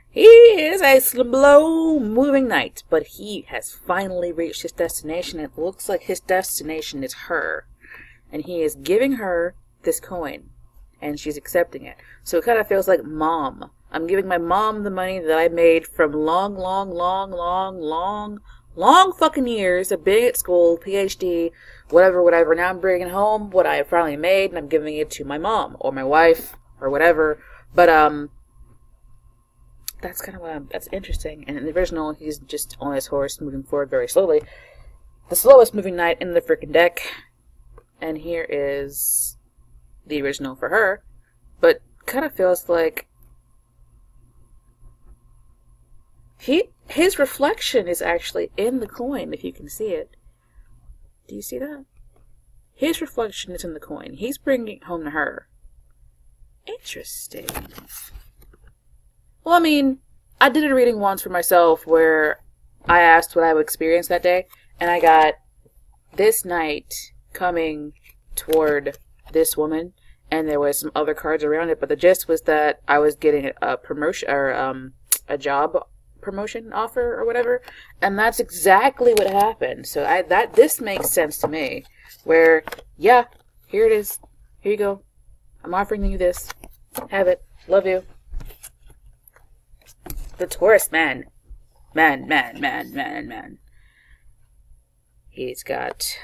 He is a slow moving knight, but he has finally reached his destination. It looks like his destination is her. And he is giving her this coin. And she's accepting it. So it kind of feels like Mom. I'm giving my mom the money that I made from long fucking years of being at school, PhD, whatever. Now I'm bringing home what I finally made, and I'm giving it to my mom, or my wife, or whatever. But, that's kind of that's interesting. And in the original, he's just on his horse, moving forward very slowly. The slowest moving knight in the freaking deck. And here is the original for her, but kind of feels like his reflection is actually in the coin, if you can see it. Do you see that? His reflection is in the coin. He's bringing it home to her. Interesting. Well, I mean, I did a reading once for myself where I asked what I would experience that day, and I got this knight coming toward this woman, and there was some other cards around it, but the gist was that I was getting a promotion, or a job promotion offer or whatever, and that's exactly what happened. So this makes sense to me, where, yeah, here it is, here you go, I'm offering you this, have it, love you. The Taurus man. He's got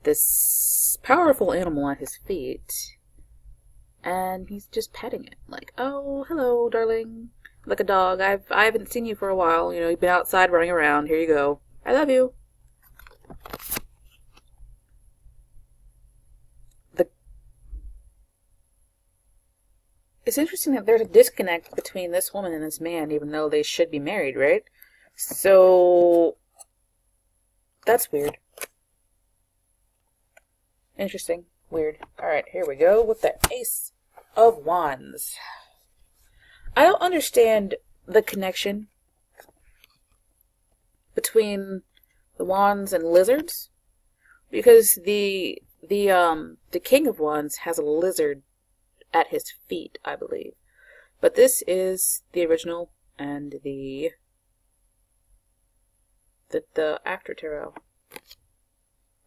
this powerful animal at his feet, and he's just petting it, like, oh, hello, darling, like a dog. I haven't seen you for a while, you know, you've been outside running around, here you go, I love you. It's interesting that there's a disconnect between this woman and this man, even though they should be married, right? So that's weird. Interesting. Weird. Alright, here we go with the Ace of Wands. I don't understand the connection between the wands and lizards, because the King of Wands has a lizard at his feet, I believe. But this is the original and the after tarot.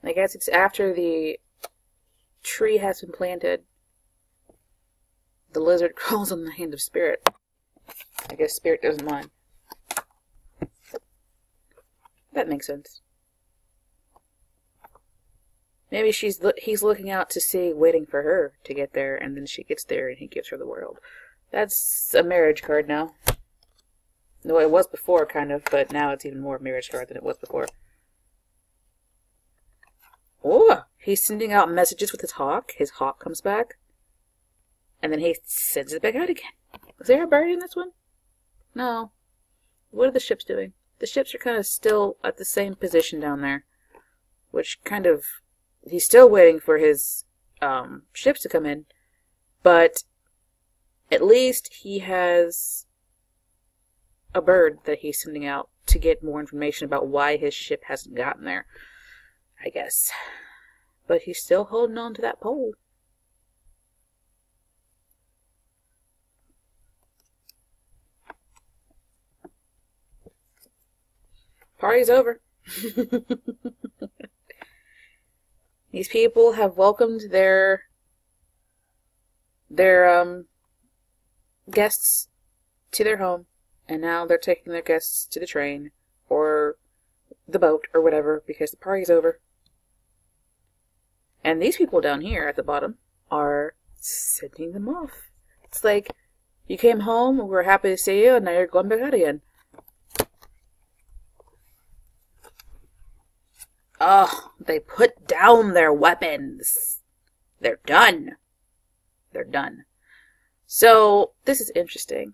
I guess it's after the tree has been planted. The lizard crawls on the hand of Spirit. I guess Spirit doesn't mind. That makes sense. Maybe he's looking out to sea, waiting for her to get there, and then she gets there and he gives her the world. That's a marriage card now. No, it was before, kind of, but now it's even more a marriage card than it was before. Oh, he's sending out messages with his hawk. His hawk comes back. And then he sends it back out again. Is there a bird in this one? No. What are the ships doing? the ships are kind of still at the same position down there. Which kind of... He's still waiting for his ships to come in. But at least he has a bird that he's sending out to get more information about why his ship hasn't gotten there, I guess. But he's still holding on to that pole. Party's over. These people have welcomed their guests to their home, and now they're taking their guests to the train or the boat or whatever because the party's over. And these people down here at the bottom are sending them off. It's like, you came home, we were happy to see you, and now you're going back out again. Oh, they put down their weapons. They're done. They're done. So, this is interesting.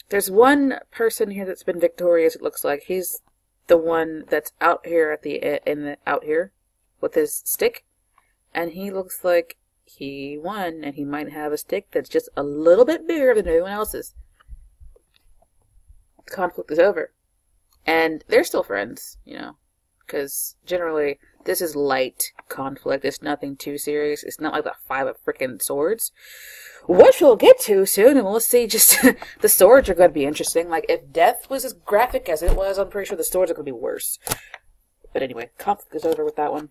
There's one person here that's been victorious, it looks like. He's the one that's out here at out here with his stick. And he looks like he won, and he might have a stick that's just a little bit bigger than everyone else's. The conflict is over. And they're still friends, you know, because generally this is light conflict. It's nothing too serious. It's not like the 5 of frickin' swords, which we'll get to soon, and we'll see. Just the swords are going to be interesting. Like, if death was as graphic as it was, I'm pretty sure the swords are going to be worse. But anyway, conflict is over with that one.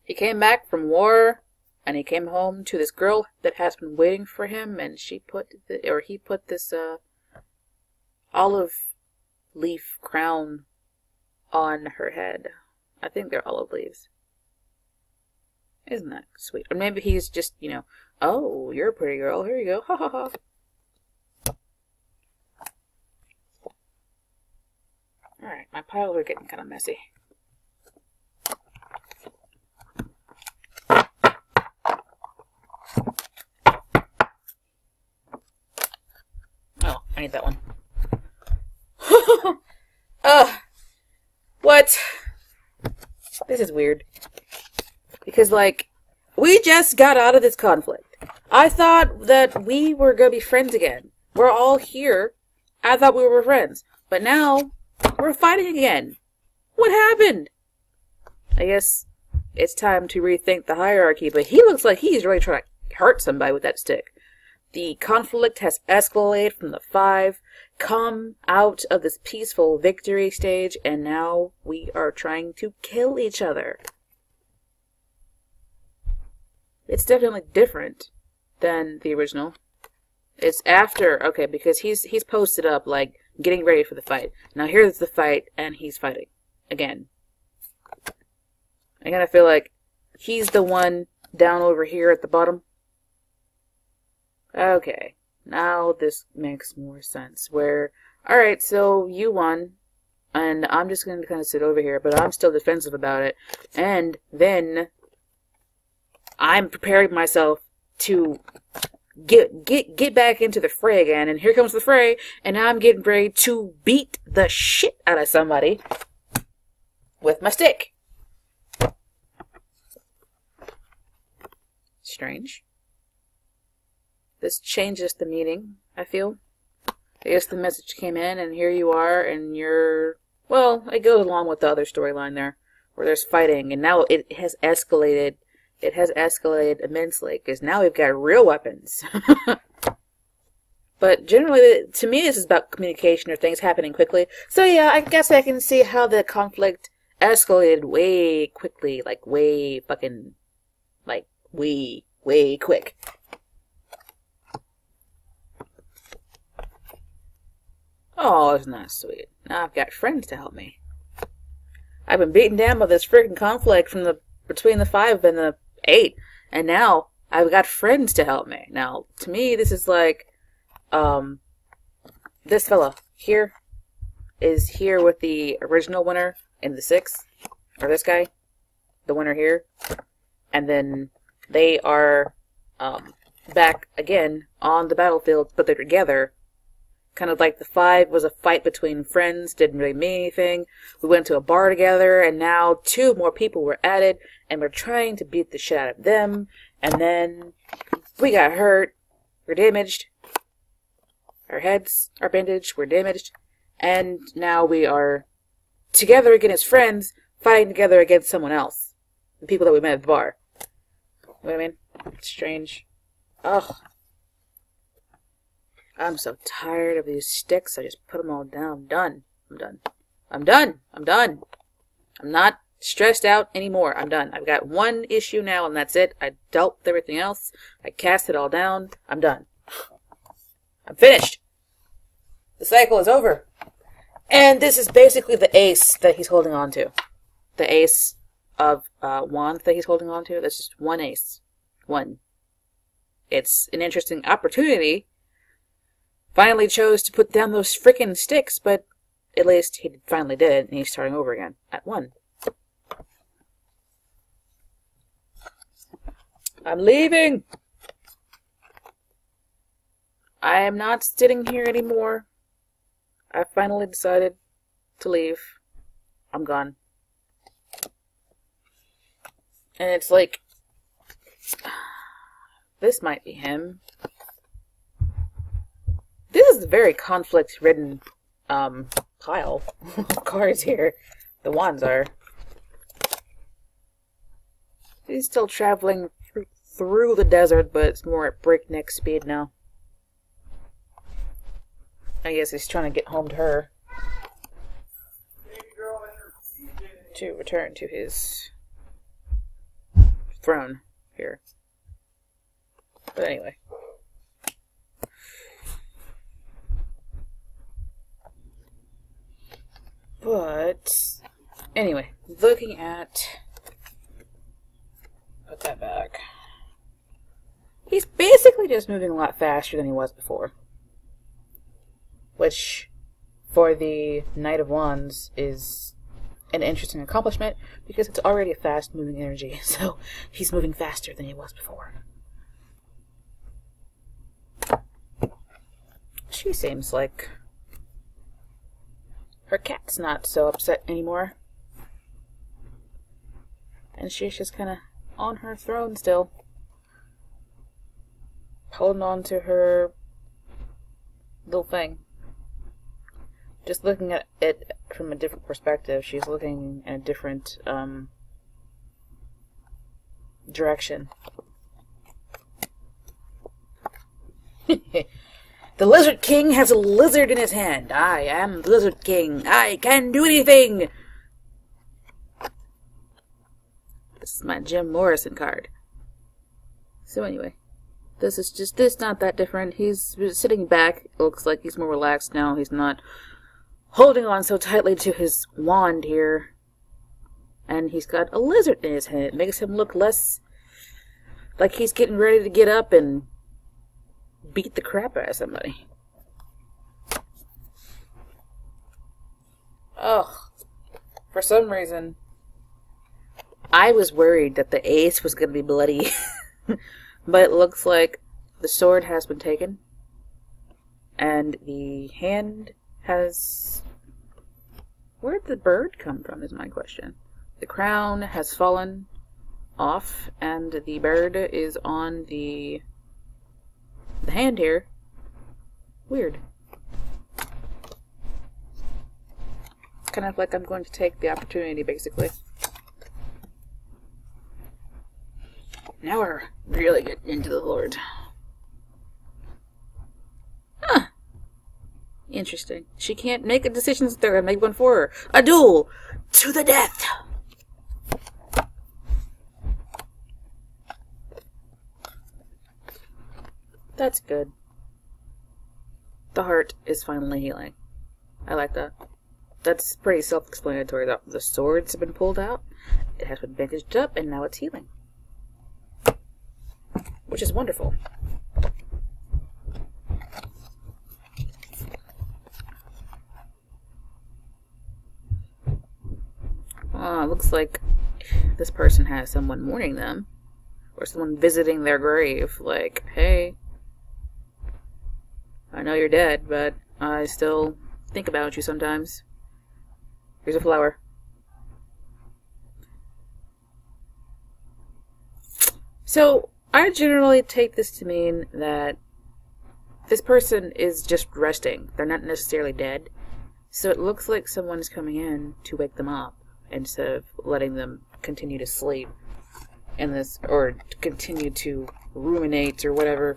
He came back from war, and he came home to this girl that has been waiting for him, and he put this olive leaf crown on her head. I think they're olive leaves. Isn't that sweet? Or maybe he's just, you know, oh, you're a pretty girl. Here you go. Ha ha ha. Alright, my piles are getting kind of messy. Oh, I need that one. What? This is weird. Because, like, we just got out of this conflict. I thought that we were going to be friends again. We're all here. I thought we were friends. But now, we're fighting again. What happened? I guess it's time to rethink the hierarchy, but he looks like he's really trying to hurt somebody with that stick. The conflict has escalated from the 5, come out of this peaceful victory stage, and now we are trying to kill each other. It's definitely different than the original. It's after, okay, because he's posted up, like, getting ready for the fight. Now here's the fight, and he's fighting. Again. I kind of feel like he's the one down over here at the bottom. Okay, now this makes more sense. Where, alright, so you won, and I'm just going to kind of sit over here, but I'm still defensive about it. And then I'm preparing myself to get back into the fray again, and here comes the fray, and now I'm getting ready to beat the shit out of somebody with my stick. Strange. This changes the meaning, I feel. I guess the message came in, and here you are, and you're... Well, it goes along with the other storyline there, where there's fighting, and now it has escalated. It has escalated immensely, because now we've got real weapons. But generally, to me, this is about communication or things happening quickly. So yeah, I guess I can see how the conflict escalated way quickly, like way fucking... like, way quick. Oh, isn't that sweet? Now I've got friends to help me. I've been beaten down by this freaking conflict from between the 5 and the 8, and now I've got friends to help me. Now, to me, this is like, this fella here is here with the original winner in the 6, or this guy, the winner here, and then they are back again on the battlefield, but they're together. Kind of like the 5 was a fight between friends, didn't really mean anything. We went to a bar together, and now 2 more people were added, and we're trying to beat the shit out of them. And then we got hurt, we're damaged, our heads are bandaged, we're damaged, and now we are together again as friends, fighting together against someone else. The people that we met at the bar. You know what I mean? It's strange. Ugh. I'm so tired of these sticks. I just put them all down. I'm done. I'm done. I'm done. I'm done. I'm not stressed out anymore. I'm done. I've got one issue now, and that's it. I dealt with everything else. I cast it all down. I'm done. I'm finished. The cycle is over. And this is basically the ace that he's holding on to. The ace of wands that he's holding on to. That's just one ace. One. It's an interesting opportunity. Finally chose to put down those frickin' sticks, but at least he finally did, and he's starting over again at 1. I'm leaving! I am not sitting here anymore. I finally decided to leave. I'm gone. And it's like, this might be him. This is a very conflict-ridden pile of cards here. The wands are. He's still traveling through the desert, but it's more at breakneck speed now. I guess he's trying to get home to her. To return to his throne here. But anyway. But, anyway, looking at... Put that back. He's basically just moving a lot faster than he was before. Which, for the Knight of Wands, is an interesting accomplishment, because it's already a fast-moving energy, so he's moving faster than he was before. She seems like her cat's not so upset anymore. And she's just kind of on her throne still. Holding on to her little thing. Just looking at it from a different perspective. She's looking in a different direction. The Lizard King has a lizard in his hand. I am the Lizard King. I can do anything. This is my Jim Morrison card. So anyway, this is just not that different. He's sitting back. It looks like he's more relaxed now. He's not holding on so tightly to his wand here. And he's got a lizard in his hand. It makes him look less like he's getting ready to get up and beat the crap out of somebody. Ugh. For some reason, I was worried that the ace was going to be bloody. But it looks like the sword has been taken. And the hand has... Where'd the bird come from is my question. The crown has fallen off, and the bird is on the hand here. Weird. Kind of like I'm going to take the opportunity, basically. Now we're really getting into the Lord. Huh. Interesting. She can't make a decision, so they're gonna make one for her. A duel to the death. That's good. The heart is finally healing. I like that. That's pretty self-explanatory. The swords have been pulled out, it has been bandaged up, and now it's healing. Which is wonderful. Looks like this person has someone mourning them. Or someone visiting their grave. Like, hey, I know you're dead, but I still think about you sometimes. Here's a flower. So, I generally take this to mean that this person is just resting. They're not necessarily dead. So it looks like someone's coming in to wake them up instead of letting them continue to sleep in this, or continue to ruminate or whatever.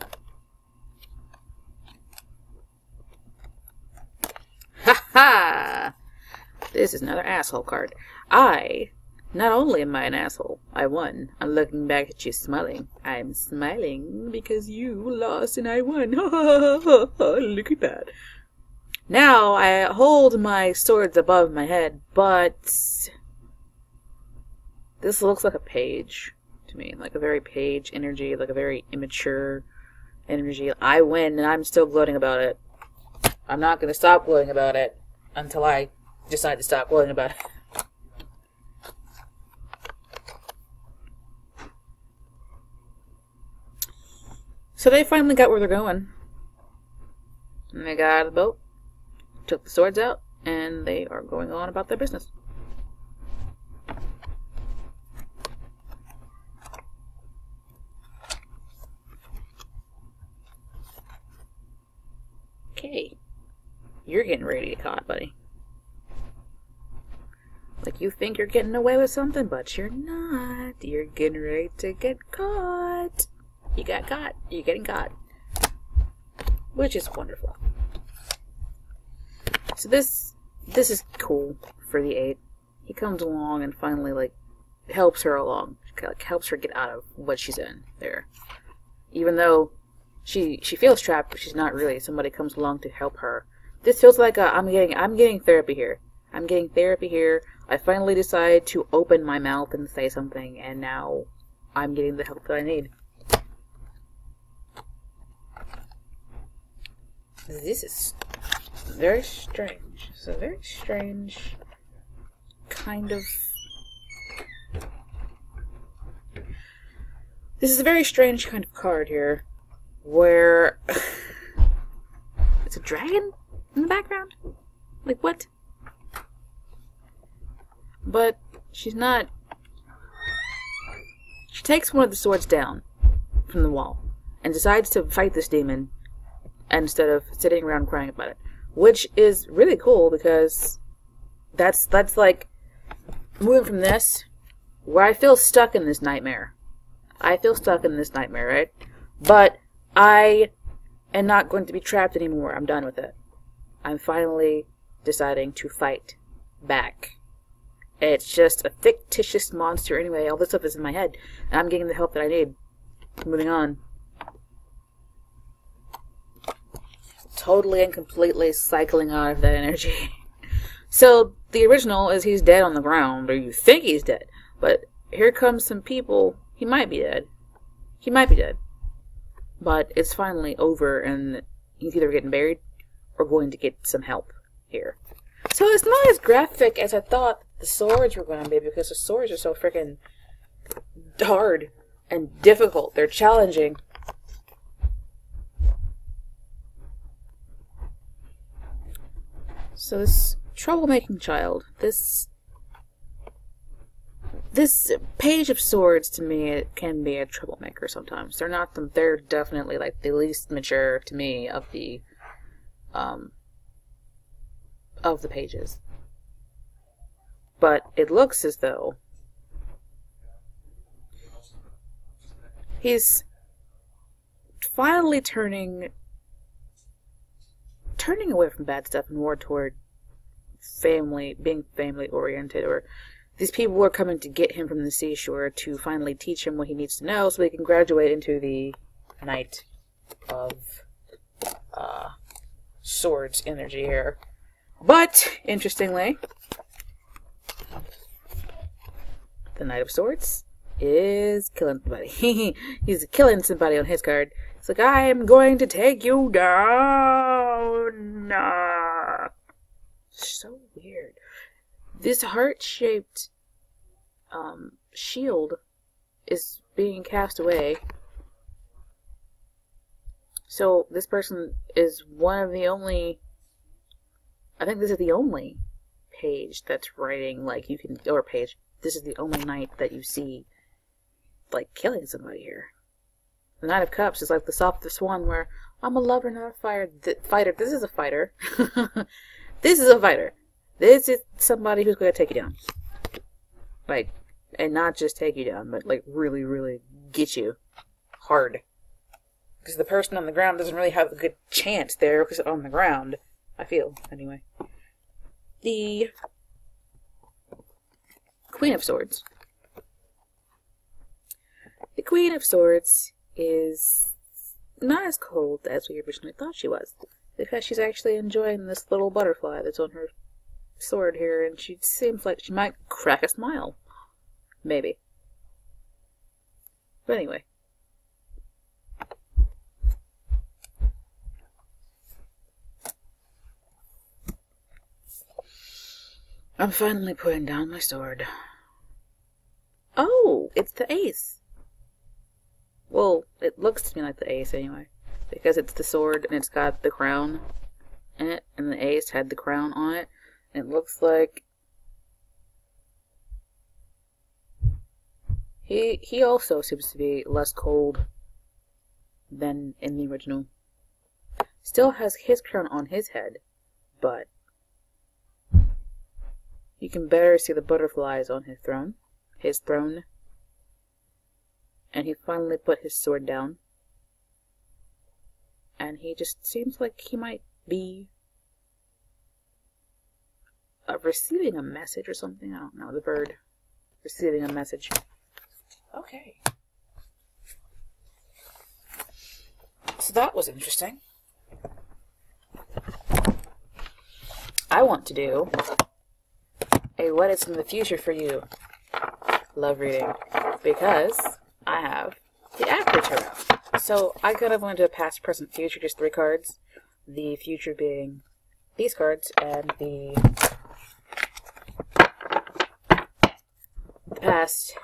Ha ha! This is another asshole card. Not only am I an asshole, I won. I'm looking back at you smiling. I'm smiling because you lost and I won. Ha ha ha ha! Look at that. Now I hold my swords above my head, but this looks like a page to me. Like a very page energy, like a very immature energy. I win and I'm still gloating about it. I'm not going to stop gloating about it until I decide to stop gloating about it. So they finally got where they're going. And they got out of the boat, took the swords out, and they are going on about their business. Okay. You're getting ready to get caught, buddy. Like you think you're getting away with something, but you're not. You're getting ready to get caught. You got caught. You're getting caught. Which is wonderful. So this is cool for the 8. He comes along and finally, like, helps her along. Like, helps her get out of what she's in there. Even though she feels trapped, but she's not really. Somebody comes along to help her. This feels like I'm getting therapy here. I'm getting therapy here. I finally decide to open my mouth and say something, and now I'm getting the help that I need. This is very strange. It's a very strange kind of... This is a very strange kind of card here, where it's a dragon in the background? Like, what? But she's not... She takes one of the swords down from the wall and decides to fight this demon instead of sitting around crying about it. Which is really cool because that's like moving from this, where I feel stuck in this nightmare. I feel stuck in this nightmare, right? But I am not going to be trapped anymore. I'm done with it. I'm finally deciding to fight back. It's just a fictitious monster anyway. All this stuff is in my head, and I'm getting the help that I need. Moving on. Totally and completely cycling out of that energy. So, the original is he's dead on the ground, or you think he's dead. But here comes some people. He might be dead. He might be dead. But it's finally over, and he's either getting buried or going to get some help here. So it's not as graphic as I thought the swords were going to be, because the swords are so freaking hard and difficult. They're challenging. So this troublemaking child, this page of swords, to me, it can be a troublemaker sometimes. They're definitely like the least mature to me of the pages. But it looks as though he's finally turning away from bad stuff and more toward being family oriented, or these people are coming to get him from the seashore to finally teach him what he needs to know so he can graduate into the Knight of Swords energy here. But, interestingly, the Knight of Swords is killing somebody. He's killing somebody on his card. It's like, I am going to take you down. So weird. This heart-shaped shield is being cast away. So this person is one of the only I think this is the only page that's writing, like, you can, or page, this is the only knight that you see, like, killing somebody here. The Knight of Cups is like the softest one where, I'm a lover, not a fighter. This is a fighter. This is a fighter. This is somebody who's going to take you down. Like, and not just take you down, but, like, really, really get you hard. Because the person on the ground doesn't really have a good chance there, because on the ground, I feel, anyway. The Queen of Swords. The Queen of Swords is not as cold as we originally thought she was, because she's actually enjoying this little butterfly that's on her sword here, and she seems like she might crack a smile. Maybe. But anyway. I'm finally putting down my sword. Oh, it's the ace. Well, it looks to me like the ace anyway, because it's the sword and it's got the crown in it, and the ace had the crown on it, and it looks like he also seems to be less cold than in the original. Still has his crown on his head, but you can better see the butterflies on his throne. And he finally put his sword down. And he just seems like he might be receiving a message or something. I don't know. The bird receiving a message. Okay. So that was interesting. I want to do a what is in the future for you love reading, because I have the Actor Tarot. So I kind of went to past, present, future, just 3 cards. The future being these cards, and the past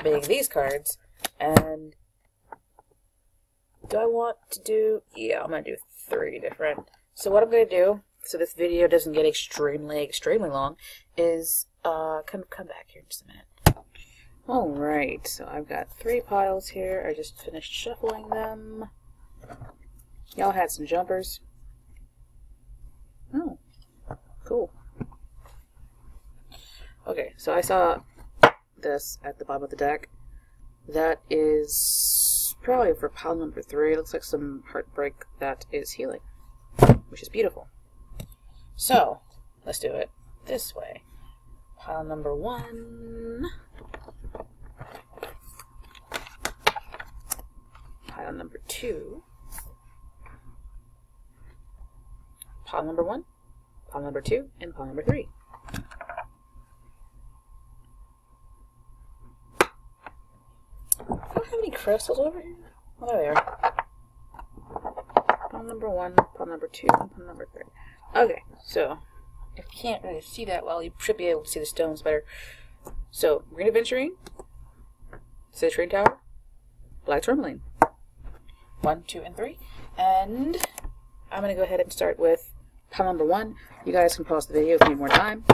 being these cards. And do I want to do... yeah, I'm going to do 3 different. So what I'm going to do, so this video doesn't get extremely long, is come back here in just a minute. Alright, so I've got 3 piles here. I just finished shuffling them. Y'all had some jumpers. Oh, cool. Okay, so I saw this at the bottom of the deck. That is probably for pile number 3. It looks like some heartbreak that is healing, which is beautiful. So, let's do it this way. Pile number 1. Pile number 2. Pile number 1. Pile number 2. And pile number 3. I don't have any crystals over here. Oh, there they are. Pile number 1, pile number 2, and pile number 3. Okay, so if you can't really see that well, you should be able to see the stones better. So, Green Adventuring, Citrine Tower, Black Tourmaline. 1, 2, and 3. And I'm going to go ahead and start with pile number 1. You guys can pause the video if you need more time.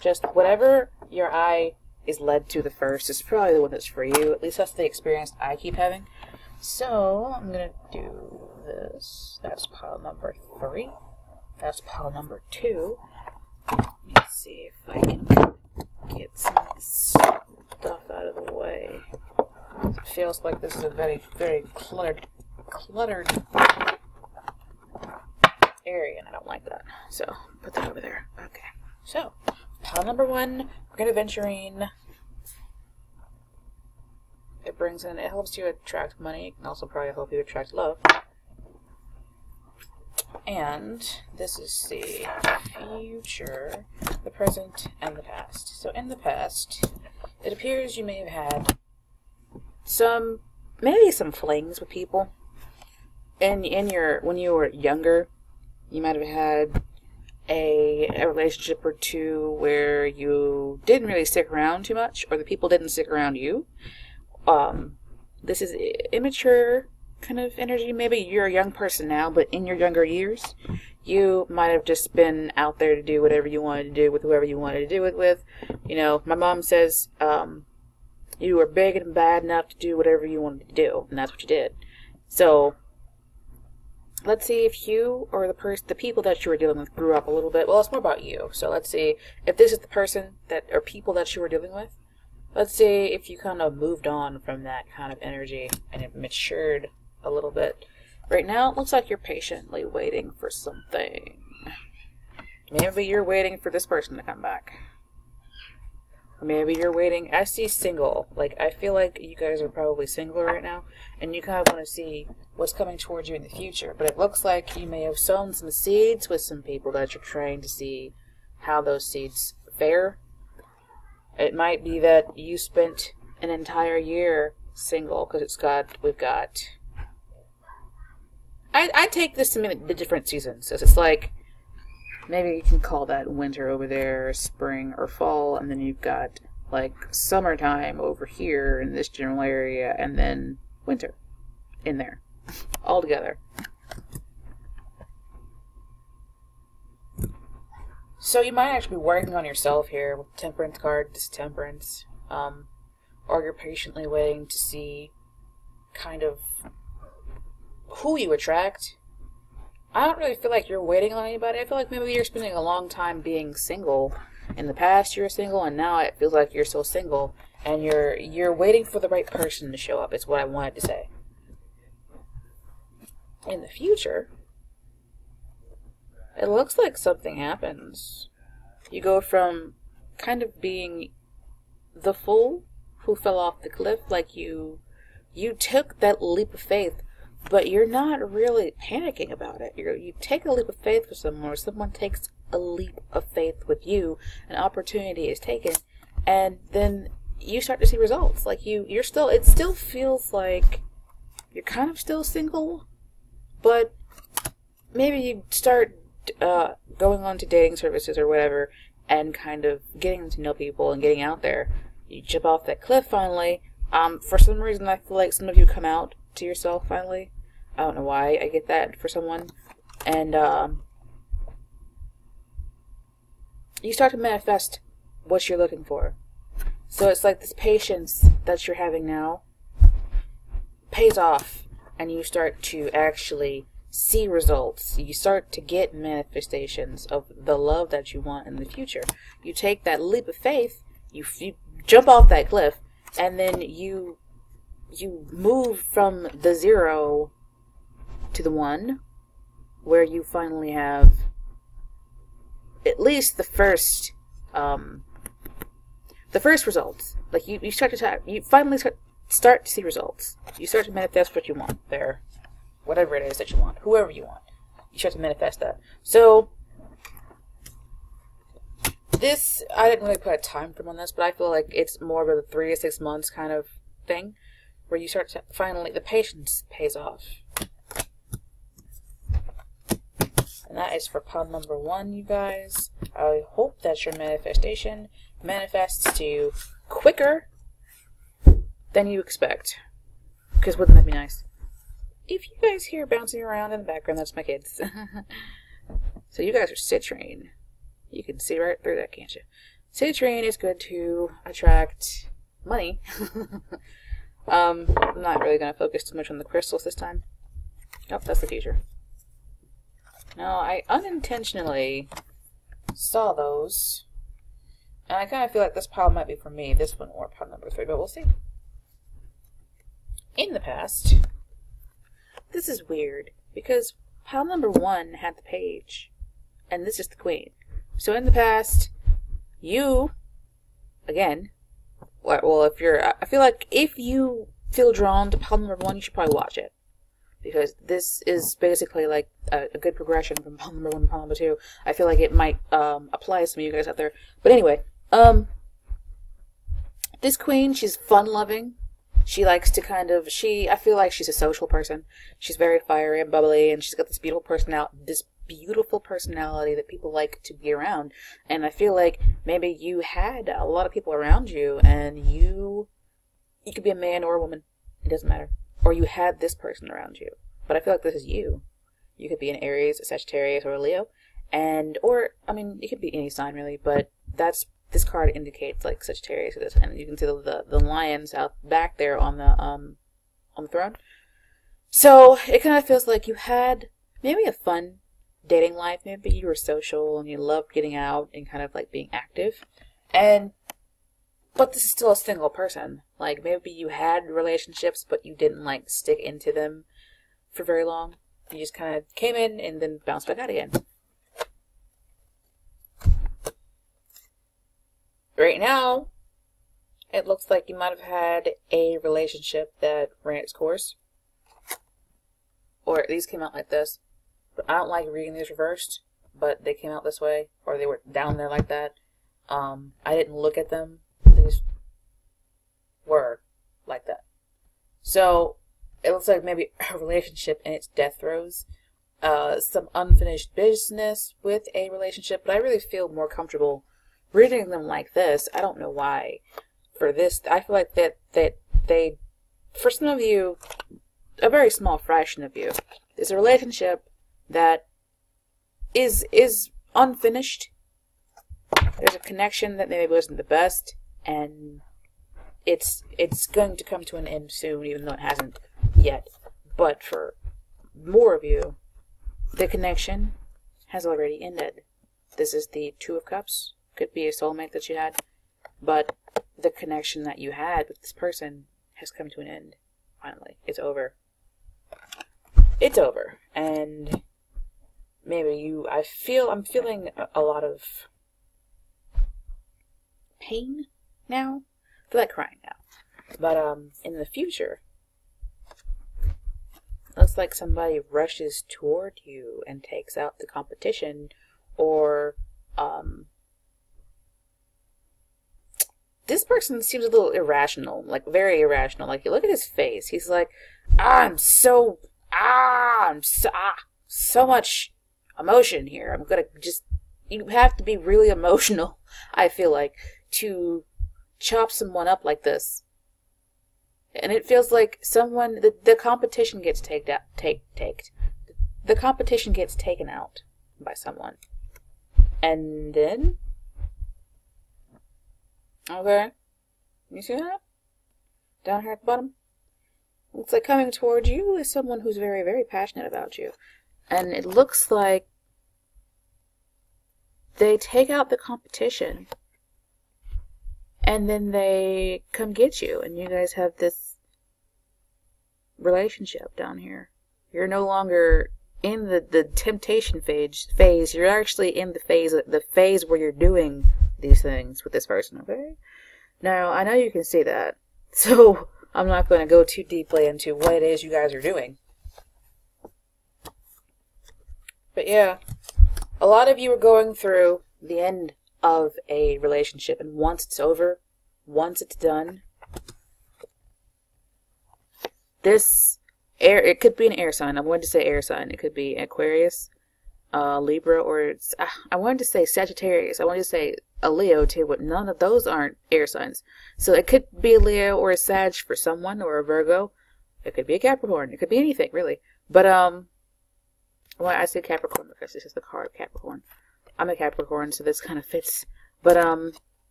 Just whatever your eye is led to the first is probably the one that's for you. At least that's the experience I keep having. So, I'm going to do this. That's pile number 3. That's pile number 2. Let me see if I can get some of this stuff out of the way. It feels like this is a very, very cluttered area, and I don't like that. So, put that over there. Okay. So, pile number 1, Green Adventuring. It helps you attract money. It can also probably help you attract love. And this is the future, the present, and the past. So in the past, it appears you may have had maybe some flings with people. When you were younger, you might have had a relationship or 2 where you didn't really stick around too much, or the people didn't stick around you. This is immature kind of energy. Maybe you're a young person now, but in your younger years, You might have just been out there to do whatever you wanted to do with whoever you wanted to do it with. You know, my mom says you were big and bad enough to do whatever you wanted to do, and that's what you did. So let's see if you or the people that you were dealing with grew up a little bit. Well, it's more about you. So let's see if this is the person that or people that you were dealing with. Let's see if you kind of moved on from that kind of energy and it matured a little bit. Right now, it looks like you're patiently waiting for something. Maybe you're waiting for this person to come back. Or maybe you're waiting. I see single. Like, I feel like you guys are probably single right now, and you kind of want to see what's coming towards you in the future. But it looks like you may have sown some seeds with some people that you're trying to see how those seeds fare. It might be that you spent an entire year single, because we've got... I take this to mean the different seasons. So it's like, maybe you can call that winter over there, spring or fall, and then you've got like summertime over here in this general area, and then winter in there, all together. So you might actually be working on yourself here with Temperance card, this Temperance, or you're patiently waiting to see kind of who you attract. I don't really feel like you're waiting on anybody. I feel like maybe you're spending a long time being single. In the past you were single, and now it feels like you're still single, and you're waiting for the right person to show up. It's what I wanted to say. In the future, it looks like something happens. You go from kind of being the fool who fell off the cliff, like you took that leap of faith, but you're not really panicking about it. You take a leap of faith with someone, or someone takes a leap of faith with you, an opportunity is taken, and then you start to see results. Like it still feels like you're kind of still single, but maybe you start going on to dating services or whatever, and kind of getting to know people and getting out there. You jump off that cliff finally. For some reason, I feel like some of you come out to yourself finally. I don't know why I get that for someone. And you start to manifest what you're looking for. So it's like this patience that you're having now pays off, and you start to actually see results. You start to get manifestations of the love that you want in the future. You take that leap of faith, you jump off that cliff, and then you move from the 0 to the 1, where you finally have at least the first results. Like you finally start to see results. You start to manifest what you want there, whatever it is that you want, whoever you want. You start to manifest that. So this, I didn't really put a time frame on this, but I feel like it's more of a 3 to 6 months kind of thing, where you start to finally, the patience pays off. And that is for pile number 1, you guys. I hope that your manifestation manifests to you quicker than you expect. Because wouldn't that be nice? If you guys hear bouncing around in the background, that's my kids. So you guys are citrine. You can see right through that, can't you? Citrine is good to attract money. I'm not really going to focus too much on the crystals this time. Oh, that's the future. No, I unintentionally saw those. And I kind of feel like this pile might be for me, this one or pile number 3, but we'll see. In the past, this is weird, because pile number 1 had the page, and this is the queen. So in the past, you, again, well, I feel like if you feel drawn to pile number 1, you should probably watch it. Because this is basically like a good progression from pile number 1 to pile number 2. I feel like it might apply to some of you guys out there. But anyway, this queen, she's fun-loving. She likes to I feel like she's a social person. She's very fiery and bubbly, and she's got this beautiful personality that people like to be around. And I feel like maybe you had a lot of people around you, and you could be a man or a woman. It doesn't matter. Or you had this person around you. But I feel like this is you. You could be an Aries, a Sagittarius, or a Leo. Or, I mean, it could be any sign really, but this card indicates like Sagittarius is, and you can see the lions out back there on the throne. So it kind of feels like you had maybe a fun dating life. Maybe you were social and you loved getting out and kind of like being active. But this is still a single person. Like maybe you had relationships, but you didn't like stick into them for very long. You just kind of came in and then bounced back out again. Right now, it looks like you might have had a relationship that ran its course. Or these came out like this. But I don't like reading these reversed, but they came out this way. Or they were down there like that. I didn't look at them. These were like that. So, it looks like maybe a relationship in its death throes. Some unfinished business with a relationship. But I really feel more comfortable reading them like this. I don't know why. For this, I feel like that they, for some of you, a very small fraction of you, is a relationship that is unfinished. There's a connection that maybe wasn't the best, and it's going to come to an end soon, even though it hasn't yet. But for more of you, the connection has already ended. This is the Two of Cups. Could be a soulmate that you had, but the connection that you had with this person has come to an end. Finally, it's over. It's over, and maybe I'm feeling a lot of pain now. I feel like crying now, but in the future, looks like somebody rushes toward you and takes out the competition, or this person seems a little irrational, like very irrational. Like you look at his face, he's like, so much emotion here. I'm gonna you have to be really emotional, I feel like, to chop someone up like this. And it feels like the competition gets the competition gets taken out by someone. And then, okay, you see that? Down here at the bottom? Looks like coming toward you is someone who's very, very passionate about you. And it looks like they take out the competition and then they come get you, and you guys have this relationship down here. You're no longer in the temptation phase. You're actually in the phase where you're doing these things with this person, okay? Now, I know you can see that, so I'm not going to go too deeply into what it is you guys are doing. But yeah, a lot of you are going through the end of a relationship, and once it's over, once it's done, it could be an air sign. I wanted to say air sign. It could be Aquarius, Libra, or I wanted to say Sagittarius. I wanted to say a Leo too, but none of those aren't air signs. So it could be a Leo or a Sag for someone, or a Virgo. It could be a Capricorn. It could be anything, really. But well, I say Capricorn because this is the card Capricorn. I'm a Capricorn, so this kind of fits. But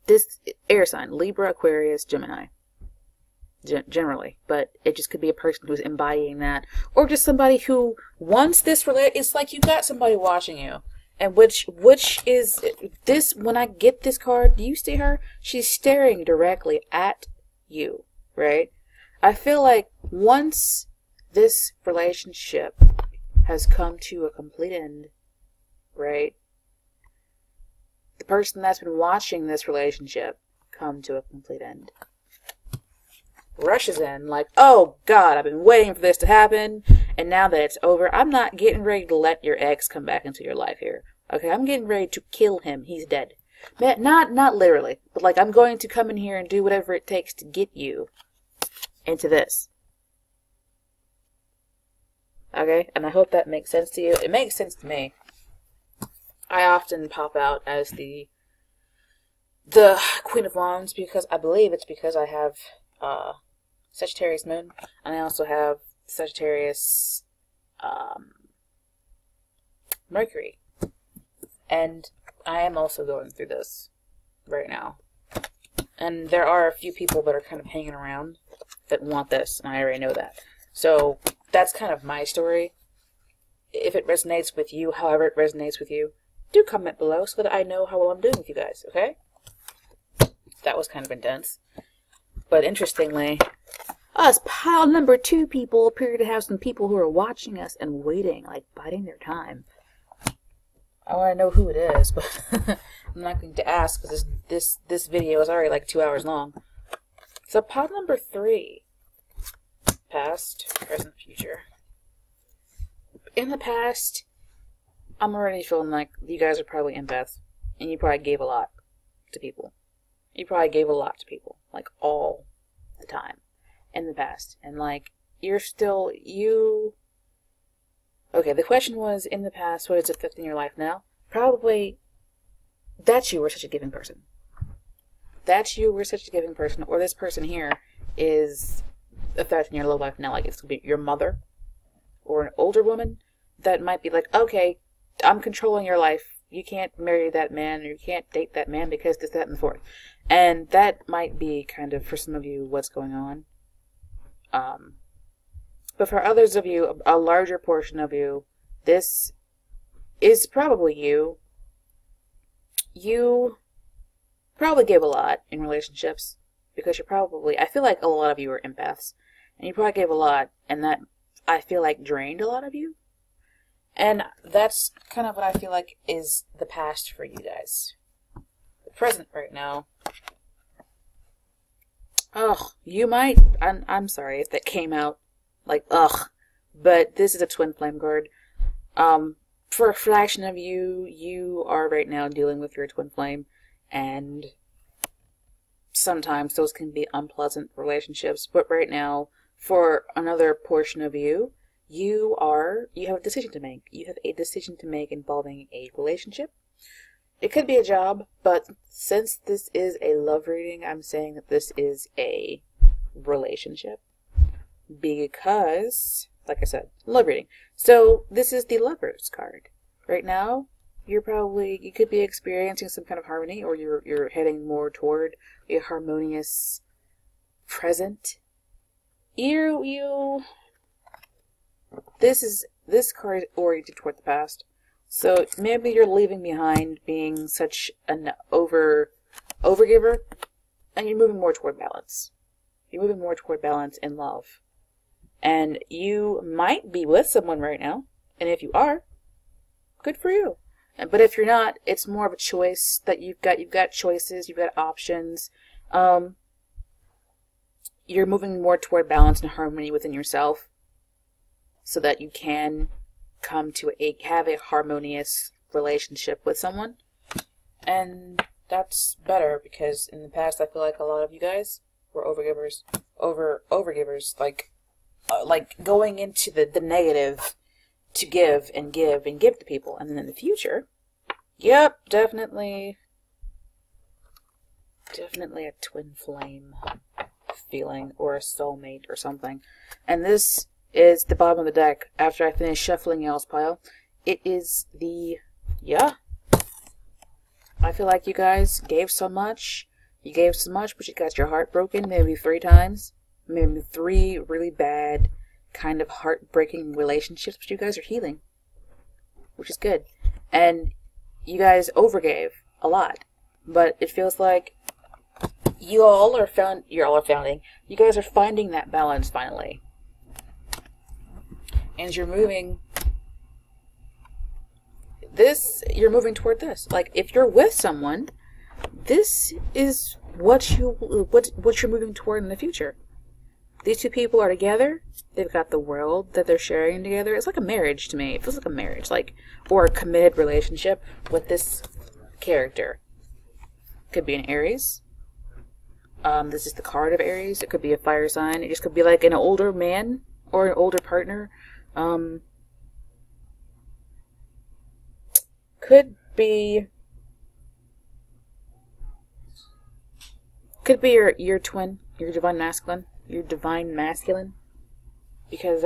this air sign, Libra, Aquarius, Gemini. Generally, but it just could be a person who's embodying that, or just somebody who wants this it's like you got somebody watching you, and which is this. When I get this card, do you see her? She's staring directly at you, right? I feel like once this relationship has come to a complete end, right, the person that's been watching this relationship come to a complete end rushes in like, oh God, I've been waiting for this to happen, and now that it's over, I'm not getting ready to let your ex come back into your life here. Okay, I'm getting ready to kill him. He's dead. Not literally, but like I'm going to come in here and do whatever it takes to get you into this. Okay, and I hope that makes sense to you. It makes sense to me. I often pop out as the Queen of Wands because I believe it's because I have Sagittarius moon, and I also have Sagittarius Mercury. And I am also going through this right now. And there are a few people that are kind of hanging around that want this, and I already know that. So that's kind of my story. If it resonates with you, however it resonates with you, do comment below so that I know how well I'm doing with you guys, okay? That was kind of intense. But interestingly, us pile number 2 people appear to have some people who are watching us and waiting, like biding their time. I want to know who it is, but I'm not going to ask because this video is already like 2 hours long. So pile number 3. Past, present, future. In the past, I'm already feeling like you guys are probably empaths, and you probably gave a lot to people. You probably gave a lot to people, like all the time in the past. And like, you're still, okay, the question was, in the past, what is affecting your life now? Probably, that you were such a giving person. That you were such a giving person, or this person here is affecting your life now. Like, it's going to be your mother, or an older woman that might be like, okay, I'm controlling your life. You can't marry that man, or you can't date that man because this, that, and the fourth. And that might be kind of, for some of you, what's going on. But for others of you, a larger portion of you, this is probably you. You probably gave a lot in relationships because you're probably, I feel like a lot of you are empaths. And you probably gave a lot, and that, I feel like, drained a lot of you. And that's kind of what I feel like is the past for you guys. The present right now. Ugh, you might, I'm sorry if that came out like, ugh. But this is a twin flame card. For a fraction of you, you are right now dealing with your twin flame. And sometimes those can be unpleasant relationships. But right now, for another portion of you, you have a decision to make. You have a decision to make involving a relationship. It could be a job, but since this is a love reading, I'm saying that this is a relationship. Because, like I said, love reading. So, this is the Lovers card. Right now, you could be experiencing some kind of harmony, or you're heading more toward a harmonious present. This card is oriented toward the past. So maybe you're leaving behind being such an overgiver, and you're moving more toward balance. You're moving more toward balance in love. And you might be with someone right now, and if you are, good for you. But if you're not, it's more of a choice that you've got choices, you've got options. You're moving more toward balance and harmony within yourself, so that you can come to have a harmonious relationship with someone. And that's better, because in the past I feel like a lot of you guys were overgivers, like going into the negative to give and give and give to people. And then in the future, yep, definitely a twin flame feeling, or a soulmate or something. And this is the bottom of the deck after I finish shuffling y'all's pile. It is I feel like you guys gave so much. You gave so much, but you got your heart broken maybe 3 times. Maybe 3 really bad, kind of heartbreaking relationships, but you guys are healing, which is good. And you guys overgave a lot, but it feels like you guys are finding that balance finally. And you're moving toward this. Like, if you're with someone, this is what you're moving toward in the future. These 2 people are together. They've got the world that they're sharing together. It's like a marriage to me. It feels like a marriage, or a committed relationship with this character. Could be an Aries. This is the card of Aries. It could be a fire sign. It just could be like an older man or an older partner. Could be your twin, your divine masculine, because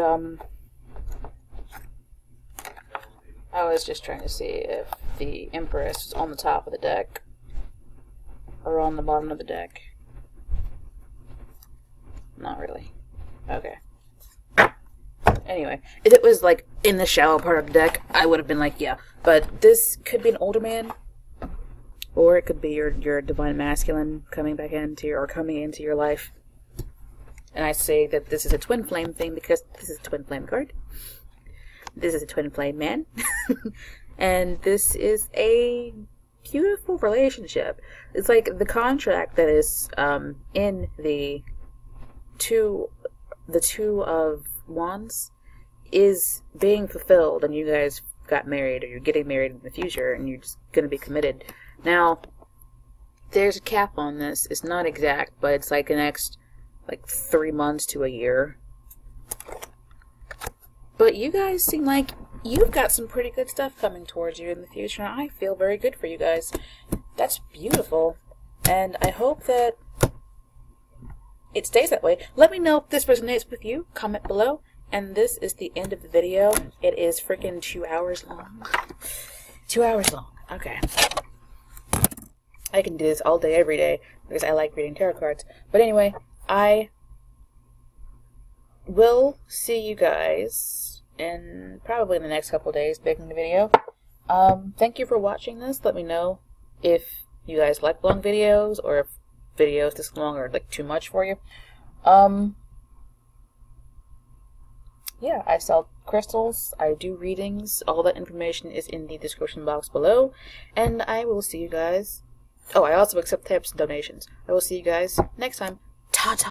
I was just trying to see if the Empress was on the top of the deck or on the bottom of the deck. Not really. Okay. Anyway, if it was like in the shallow part of the deck, I would have been like, yeah. But this could be an older man, or it could be your divine masculine coming into your life. And I say that this is a twin flame thing because this is a twin flame card. This is a twin flame man. And this is a beautiful relationship. It's like the contract that is in the two of wands is being fulfilled, and you guys got married, or you're getting married in the future, and you're just going to be committed. Now, there's a cap on this. It's not exact, but it's like the next 3 months to a year. But you guys seem like you've got some pretty good stuff coming towards you in the future, and I feel very good for you guys. That's beautiful, and I hope that it stays that way. Let me know if this resonates with you. Comment below. And this is the end of the video. It is freaking 2 hours long. 2 hours long. Okay. I can do this all day, every day, because I like reading tarot cards. But anyway, I will see you guys probably in the next couple of days making the video. Thank you for watching this. Let me know if you guys like long videos, or if videos this long are like too much for you. Yeah, I sell crystals, I do readings, all that information is in the description box below, and I will see you guys. Oh, I also accept tips and donations. I will see you guys next time. Ta-ta!